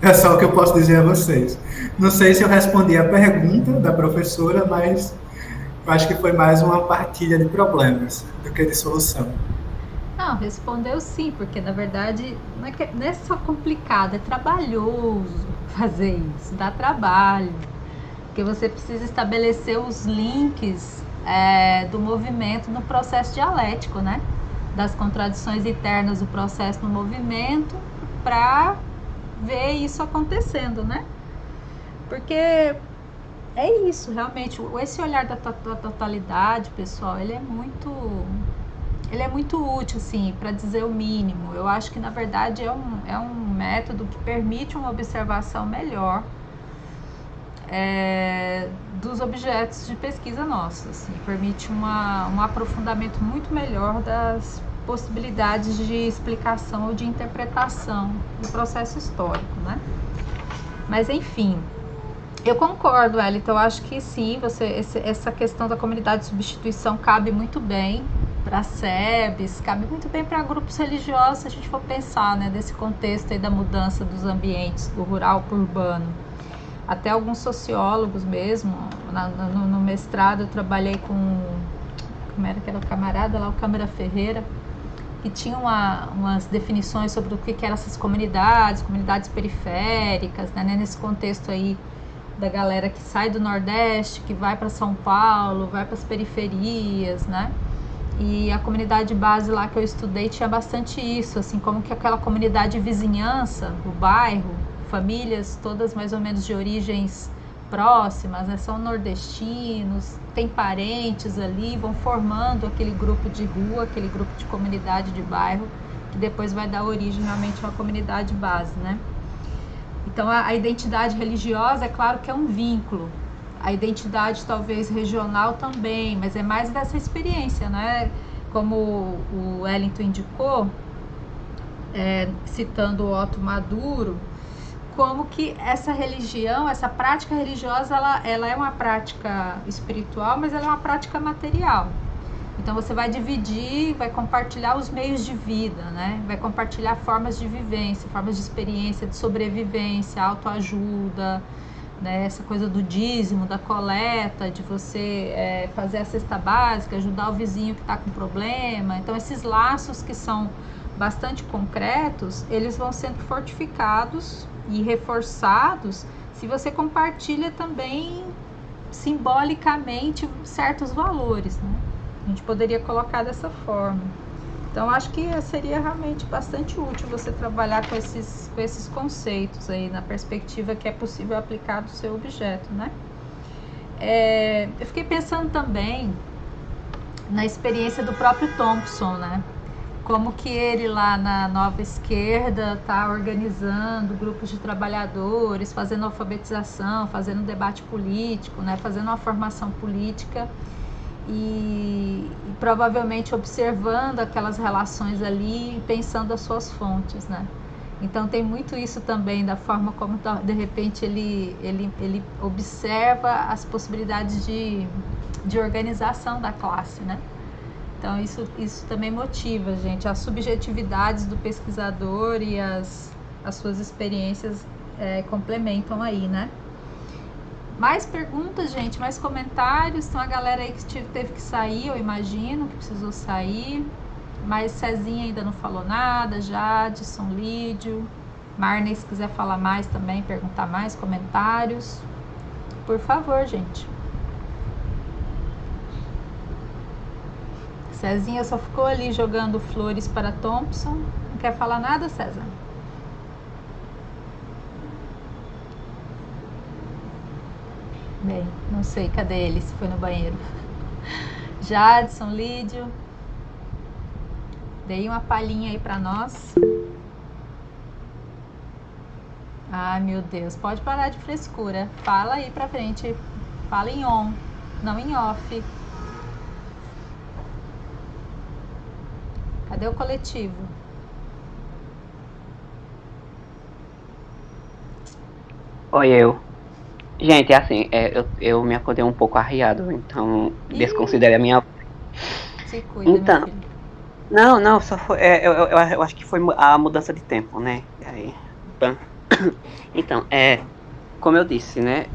É só o que eu posso dizer a vocês. Não sei se eu respondi a pergunta da professora, mas Eu acho que foi mais uma partilha de problemas do que de solução. Não, respondeu sim, porque na verdade não é só complicado, é trabalhoso fazer isso, dá trabalho. Porque você precisa estabelecer os links do movimento no processo dialético, né? Das contradições internas do processo no movimento, para ver isso acontecendo, né? Porque é isso, realmente, esse olhar da totalidade, pessoal, ele é muito útil, assim, para dizer o mínimo. Eu acho que, na verdade, é um método que permite uma observação melhor dos objetos de pesquisa nossos, assim, permite um aprofundamento muito melhor das possibilidades de explicação ou de interpretação do processo histórico, né? Mas, enfim, eu concordo, Elita, eu acho que sim, essa questão da comunidade de substituição cabe muito bem para SEBs, cabe muito bem para grupos religiosos, se a gente for pensar, né, desse contexto aí da mudança dos ambientes, do rural para o urbano. Até alguns sociólogos mesmo, no mestrado eu trabalhei com, como era aquela camarada lá, o Câmara Ferreira, que tinha umas definições sobre o que eram essas comunidades periféricas, né, nesse contexto aí da galera que sai do Nordeste, que vai para São Paulo, vai para as periferias, né? E a comunidade base lá que eu estudei tinha bastante isso, assim, como que aquela comunidade de vizinhança, o bairro, famílias todas mais ou menos de origens próximas, né? São nordestinos, tem parentes ali, vão formando aquele grupo de rua, aquele grupo de comunidade de bairro, que depois vai dar origem realmente a uma comunidade base, né? Então, a identidade religiosa, é claro que é um vínculo. A identidade, talvez, regional também, mas é mais dessa experiência, né? Como o Wellington indicou, citando o Otto Maduro, como que essa religião, essa prática religiosa, ela é uma prática espiritual, mas ela é uma prática material. Então você vai dividir, vai compartilhar os meios de vida, né? Vai compartilhar formas de vivência, formas de experiência, de sobrevivência, autoajuda, né? Essa coisa do dízimo, da coleta, de você fazer a cesta básica, ajudar o vizinho que está com problema. Então esses laços que são bastante concretos, eles vão sendo fortificados e reforçados se você compartilha também simbolicamente certos valores, né? A gente poderia colocar dessa forma. Então, acho que seria realmente bastante útil você trabalhar com esses conceitos aí, na perspectiva que é possível aplicar do seu objeto, né? Eu fiquei pensando também na experiência do próprio Thompson, né? Como que ele lá na Nova Esquerda está organizando grupos de trabalhadores, fazendo alfabetização, fazendo debate político, né? Fazendo uma formação política e provavelmente observando aquelas relações ali e pensando as suas fontes, né? Então tem muito isso também da forma como de repente ele observa as possibilidades de organização da classe, né? Então isso também motiva, gente, as subjetividades do pesquisador e as suas experiências complementam aí, né? Mais perguntas, gente, mais comentários. Tem uma galera aí que teve que sair, eu imagino, que precisou sair. Mas Cezinha ainda não falou nada, Jadson, Lídio. Marney, se quiser falar mais também, perguntar mais, comentários. Por favor, gente. Cezinha só ficou ali jogando flores para Thompson. Não quer falar nada, César? Bem, não sei, cadê ele? Se foi no banheiro. Jadson, Lídio. Dei uma palhinha aí pra nós. Ai, meu Deus, pode parar de frescura. Fala aí pra frente. Fala em on, não em off. Cadê o coletivo? Oi, eu. Gente, é assim, eu me acordei um pouco arriado, então desconsidere a minha... Se cuida, então, meu filho. não, só foi... eu acho que foi a mudança de tempo, né? Aí, então, como eu disse, né?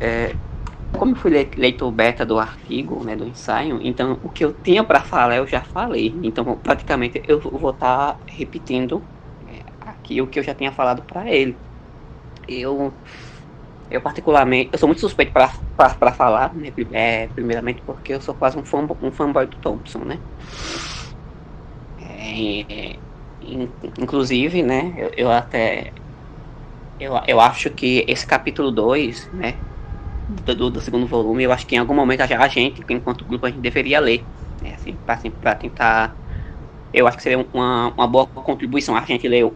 como eu fui leitor beta do artigo, né, do ensaio, então o que eu tinha para falar eu já falei. Então praticamente eu vou estar repetindo aqui o que eu já tinha falado para ele. Eu particularmente, eu sou muito suspeito para falar, né, primeiramente porque eu sou quase um fanboy do Thompson, né. Inclusive, né, eu acho que esse capítulo 2, né, do segundo volume, eu acho que em algum momento a gente, enquanto grupo, a gente deveria ler, né, assim, pra tentar, eu acho que seria uma boa contribuição a gente ler,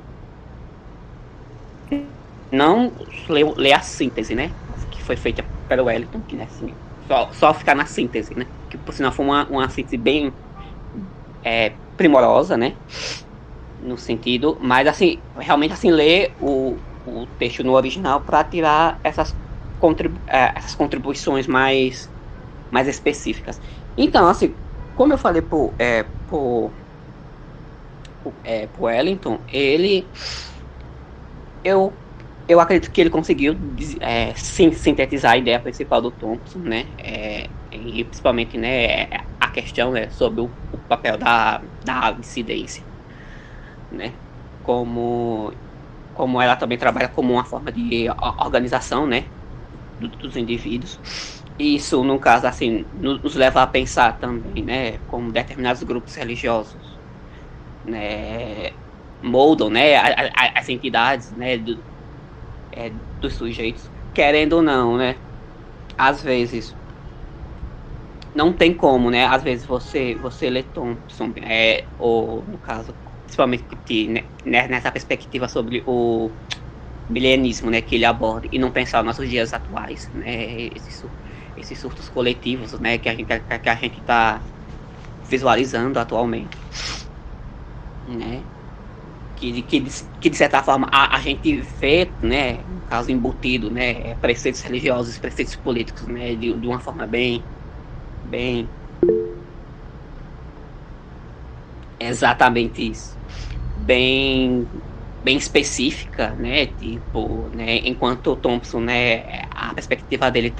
não ler a síntese, né, que foi feita pelo Wellington, que, né, assim, só ficar na síntese, né, que por sinal foi uma síntese bem primorosa, né, no sentido, mas assim, realmente assim, ler o texto no original para tirar essas contribuições mais específicas. Então, assim, como eu falei pro Wellington, eu, eu acredito que ele conseguiu sintetizar a ideia principal do Thompson, né? E principalmente, né, a questão, né, sobre o papel da dissidência, né? Como, como ela também trabalha como uma forma de organização, né, dos indivíduos. Isso, no caso, assim, nos leva a pensar também, né, como determinados grupos religiosos, né, moldam, né, as entidades, né, dos sujeitos, querendo ou não, né, às vezes não tem como, né, às vezes você lê Thompson, ou no caso, principalmente né, nessa perspectiva sobre o milenismo, né, que ele aborda e não pensar nos nossos dias atuais, né, esses surtos coletivos, né, que a gente está visualizando atualmente, né, que de certa forma a gente vê, né, no caso embutido, né, preceitos religiosos, preceitos políticos, né, de uma forma bem exatamente isso, bem bem específica, né? Tipo, né? Enquanto o Thompson, né? A perspectiva dele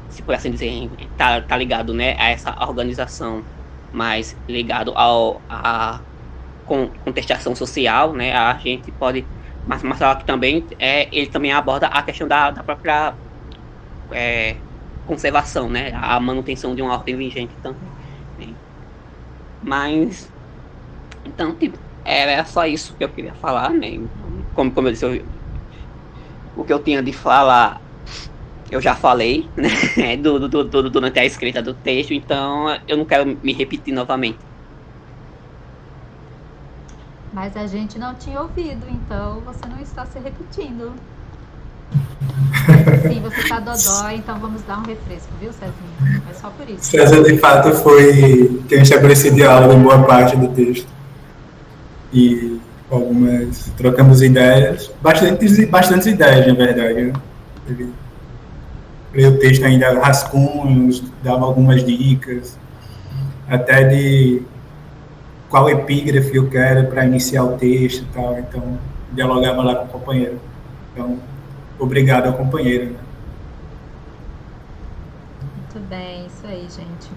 se por assim dizer, tá ligado, né? A essa organização mais ligado à contestação social, né? A gente pode, mas falar que também ele também aborda a questão da própria conservação, né? A manutenção de uma ordem vigente também, né? Mas então, tipo, era só isso que eu queria falar, né? Então, como eu disse, o que eu tinha de falar, eu já falei, né? Durante a escrita do texto, então eu não quero me repetir novamente. Mas a gente não tinha ouvido, então você não está se repetindo. Mas sim, você tá dodói, então vamos dar um refresco, viu, Cezinha? É só por isso. César, de fato, tem estabelecido diálogo em boa parte do texto. E trocamos ideias, bastantes ideias, na verdade. Né? Ele leu o texto ainda rascunhos, dava algumas dicas, até de qual epígrafe eu quero para iniciar o texto e tal. Então, dialogava lá com o companheiro. Então, obrigado ao companheiro. Né? Muito bem, isso aí, gente.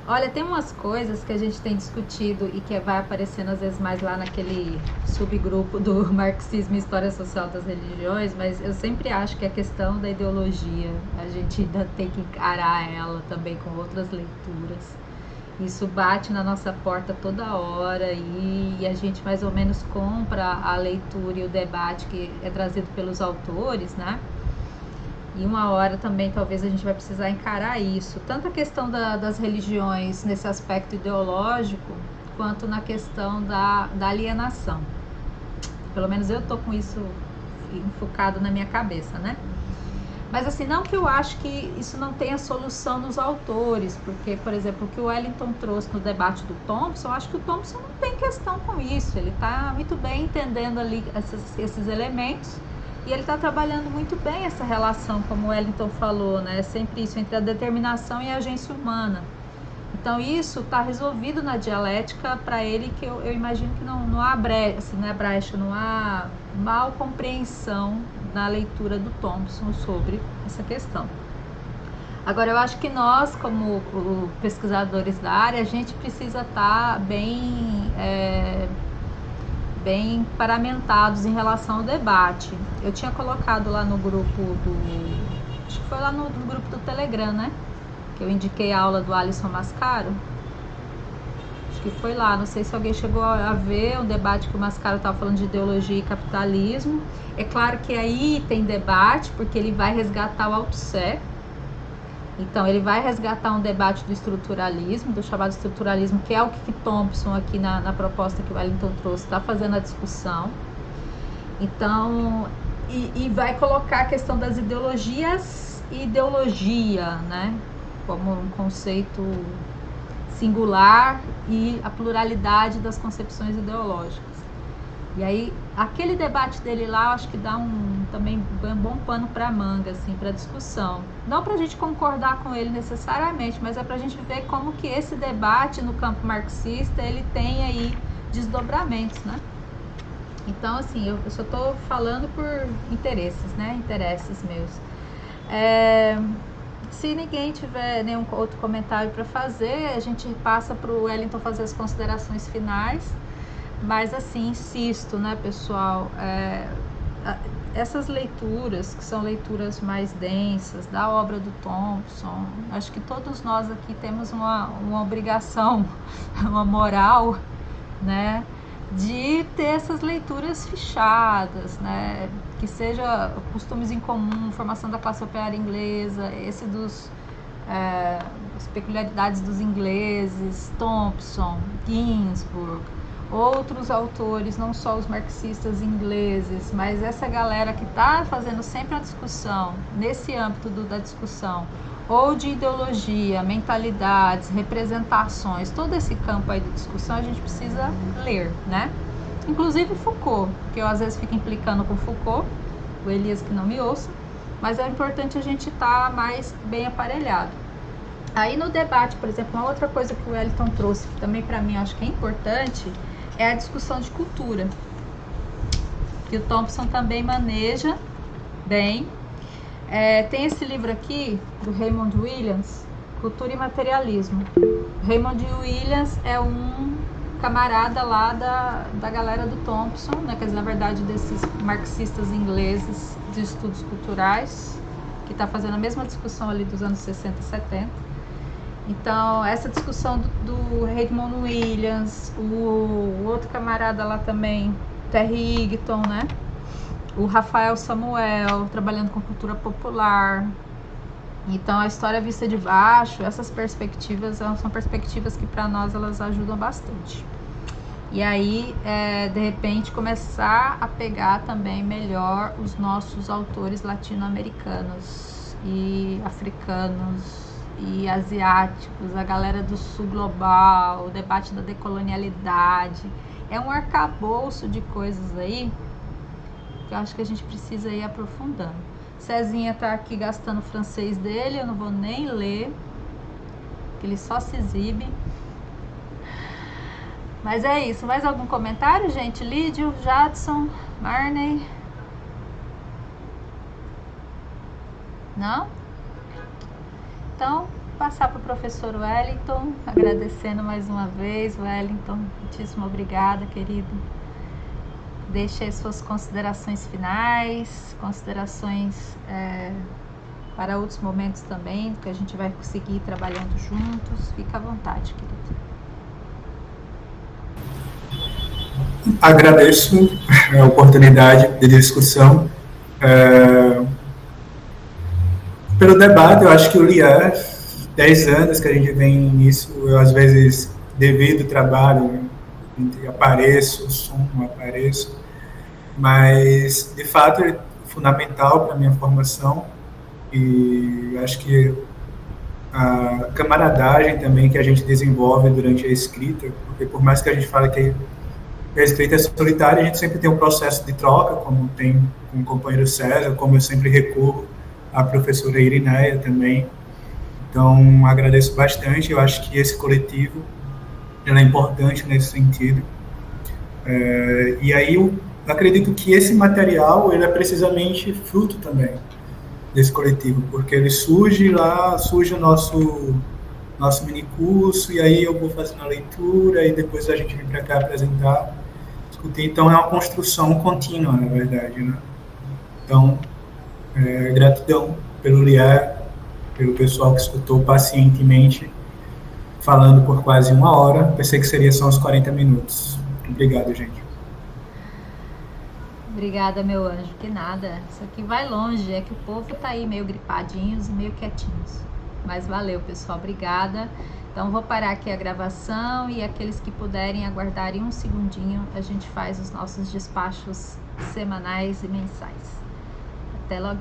Olha, tem umas coisas que a gente tem discutido e que vai aparecendo às vezes mais lá naquele subgrupo do marxismo e história social das religiões, mas eu sempre acho que a questão da ideologia, a gente ainda tem que encarar ela também com outras leituras. Isso bate na nossa porta toda hora e a gente mais ou menos compra a leitura e o debate que é trazido pelos autores, né? E uma hora também talvez a gente vai precisar encarar isso, tanto a questão das religiões nesse aspecto ideológico, quanto na questão da alienação. Pelo menos eu tô com isso enfocado na minha cabeça, né? Mas assim, não que eu acho que isso não tenha solução nos autores, porque, por exemplo, o que o Wellington trouxe no debate do Thompson, eu acho que o Thompson não tem questão com isso, ele está muito bem entendendo ali esses elementos, e ele está trabalhando muito bem essa relação, como o Wellington falou, né? Sempre isso, entre a determinação e a agência humana. Então isso está resolvido na dialética para ele, que eu imagino que não há brecha, assim, não há mal compreensão na leitura do Thompson sobre essa questão. Agora, eu acho que nós, como pesquisadores da área, a gente precisa estar bem paramentados em relação ao debate. Eu tinha colocado lá no grupo acho que foi lá no grupo do Telegram, né? Que eu indiquei a aula do Alisson Mascaro. Acho que foi lá, não sei se alguém chegou a ver um debate que o Mascaro estava falando de ideologia e capitalismo. É claro que aí tem debate, porque ele vai resgatar o Althusser. Então, ele vai resgatar um debate do estruturalismo, do chamado estruturalismo, que é o que Thompson, aqui na proposta que o Wellington trouxe, está fazendo a discussão. Então, e vai colocar a questão das ideologias e ideologia, né? Como um conceito singular e a pluralidade das concepções ideológicas. E aí, aquele debate dele lá, acho que dá também um bom pano para manga, assim, para discussão. Não para a gente concordar com ele necessariamente, mas é para a gente ver como que esse debate no campo marxista, ele tem aí desdobramentos, né? Então, assim, eu só estou falando por interesses, né? Interesses meus. Se ninguém tiver nenhum outro comentário para fazer, a gente passa para o Wellington fazer as considerações finais. Mas, assim, insisto, né, pessoal, essas leituras, que são leituras mais densas, da obra do Thompson, acho que todos nós aqui temos uma obrigação, uma moral, né, de ter essas leituras fichadas, né, que seja Costumes em Comum, Formação da Classe Operária Inglesa, esse as peculiaridades dos ingleses, Thompson, Ginsburg, outros autores, não só os marxistas ingleses, mas essa galera que está fazendo sempre a discussão, nesse âmbito da discussão, ou de ideologia, mentalidades, representações, todo esse campo aí de discussão a gente precisa ler, né? Inclusive Foucault, que eu às vezes fico implicando com Foucault, o Elias que não me ouça, mas é importante a gente estar mais bem aparelhado. Aí no debate, por exemplo, uma outra coisa que o Wellington trouxe, que também para mim acho que é importante, é a discussão de cultura, que o Thompson também maneja bem. Tem esse livro aqui, do Raymond Williams, Cultura e Materialismo. Raymond Williams é um camarada lá da galera do Thompson, né, quer dizer, na verdade, desses marxistas ingleses de estudos culturais, que está fazendo a mesma discussão ali dos anos 60 e 70. Então, essa discussão do Raymond Williams, o outro camarada lá também, Terry Eagleton, né? O Rafael Samuel, trabalhando com cultura popular. Então, a história vista de baixo, essas perspectivas são perspectivas que para nós elas ajudam bastante. E aí, de repente, começar a pegar também melhor os nossos autores latino-americanos e africanos e asiáticos, a galera do sul global, o debate da decolonialidade. É um arcabouço de coisas aí que eu acho que a gente precisa ir aprofundando. Cezinha tá aqui gastando o francês dele, eu não vou nem ler, que ele só se exibe. Mas é isso. Mais algum comentário, gente? Lídio, Jadson, Marney? Não? Então, passar para o professor Wellington, agradecendo mais uma vez, Wellington, muitíssimo obrigada, querido. Deixe aí suas considerações finais, considerações para outros momentos também, que a gente vai conseguir ir trabalhando juntos. Fica à vontade, querido. Agradeço a oportunidade de discussão. Pelo debate, eu acho que o LIAR, 10 anos que a gente vem nisso, eu às vezes, devido ao trabalho, apareço, mas de fato é fundamental para a minha formação, e acho que a camaradagem também que a gente desenvolve durante a escrita, porque por mais que a gente fale que a escrita é solitária, a gente sempre tem um processo de troca, como tem com o companheiro César, como eu sempre recorro à professora Irineia também. Então, agradeço bastante. Eu acho que esse coletivo é importante nesse sentido. E aí eu acredito que esse material ele é precisamente fruto também desse coletivo, porque ele surge o nosso mini curso, e aí eu vou fazendo a leitura, e depois a gente vem para cá apresentar, discutir. Então é uma construção contínua, na verdade, né? Então, gratidão pelo Lier, pelo pessoal que escutou pacientemente, falando por quase 1 hora. Pensei que seria só uns 40 minutos. Obrigado, gente. Obrigada, meu anjo, que nada. Isso aqui vai longe, é que o povo tá aí meio gripadinhos e meio quietinhos. Mas valeu, pessoal, obrigada. Então vou parar aqui a gravação e aqueles que puderem aguardarem um segundinho, a gente faz os nossos despachos semanais e mensais. Até logo.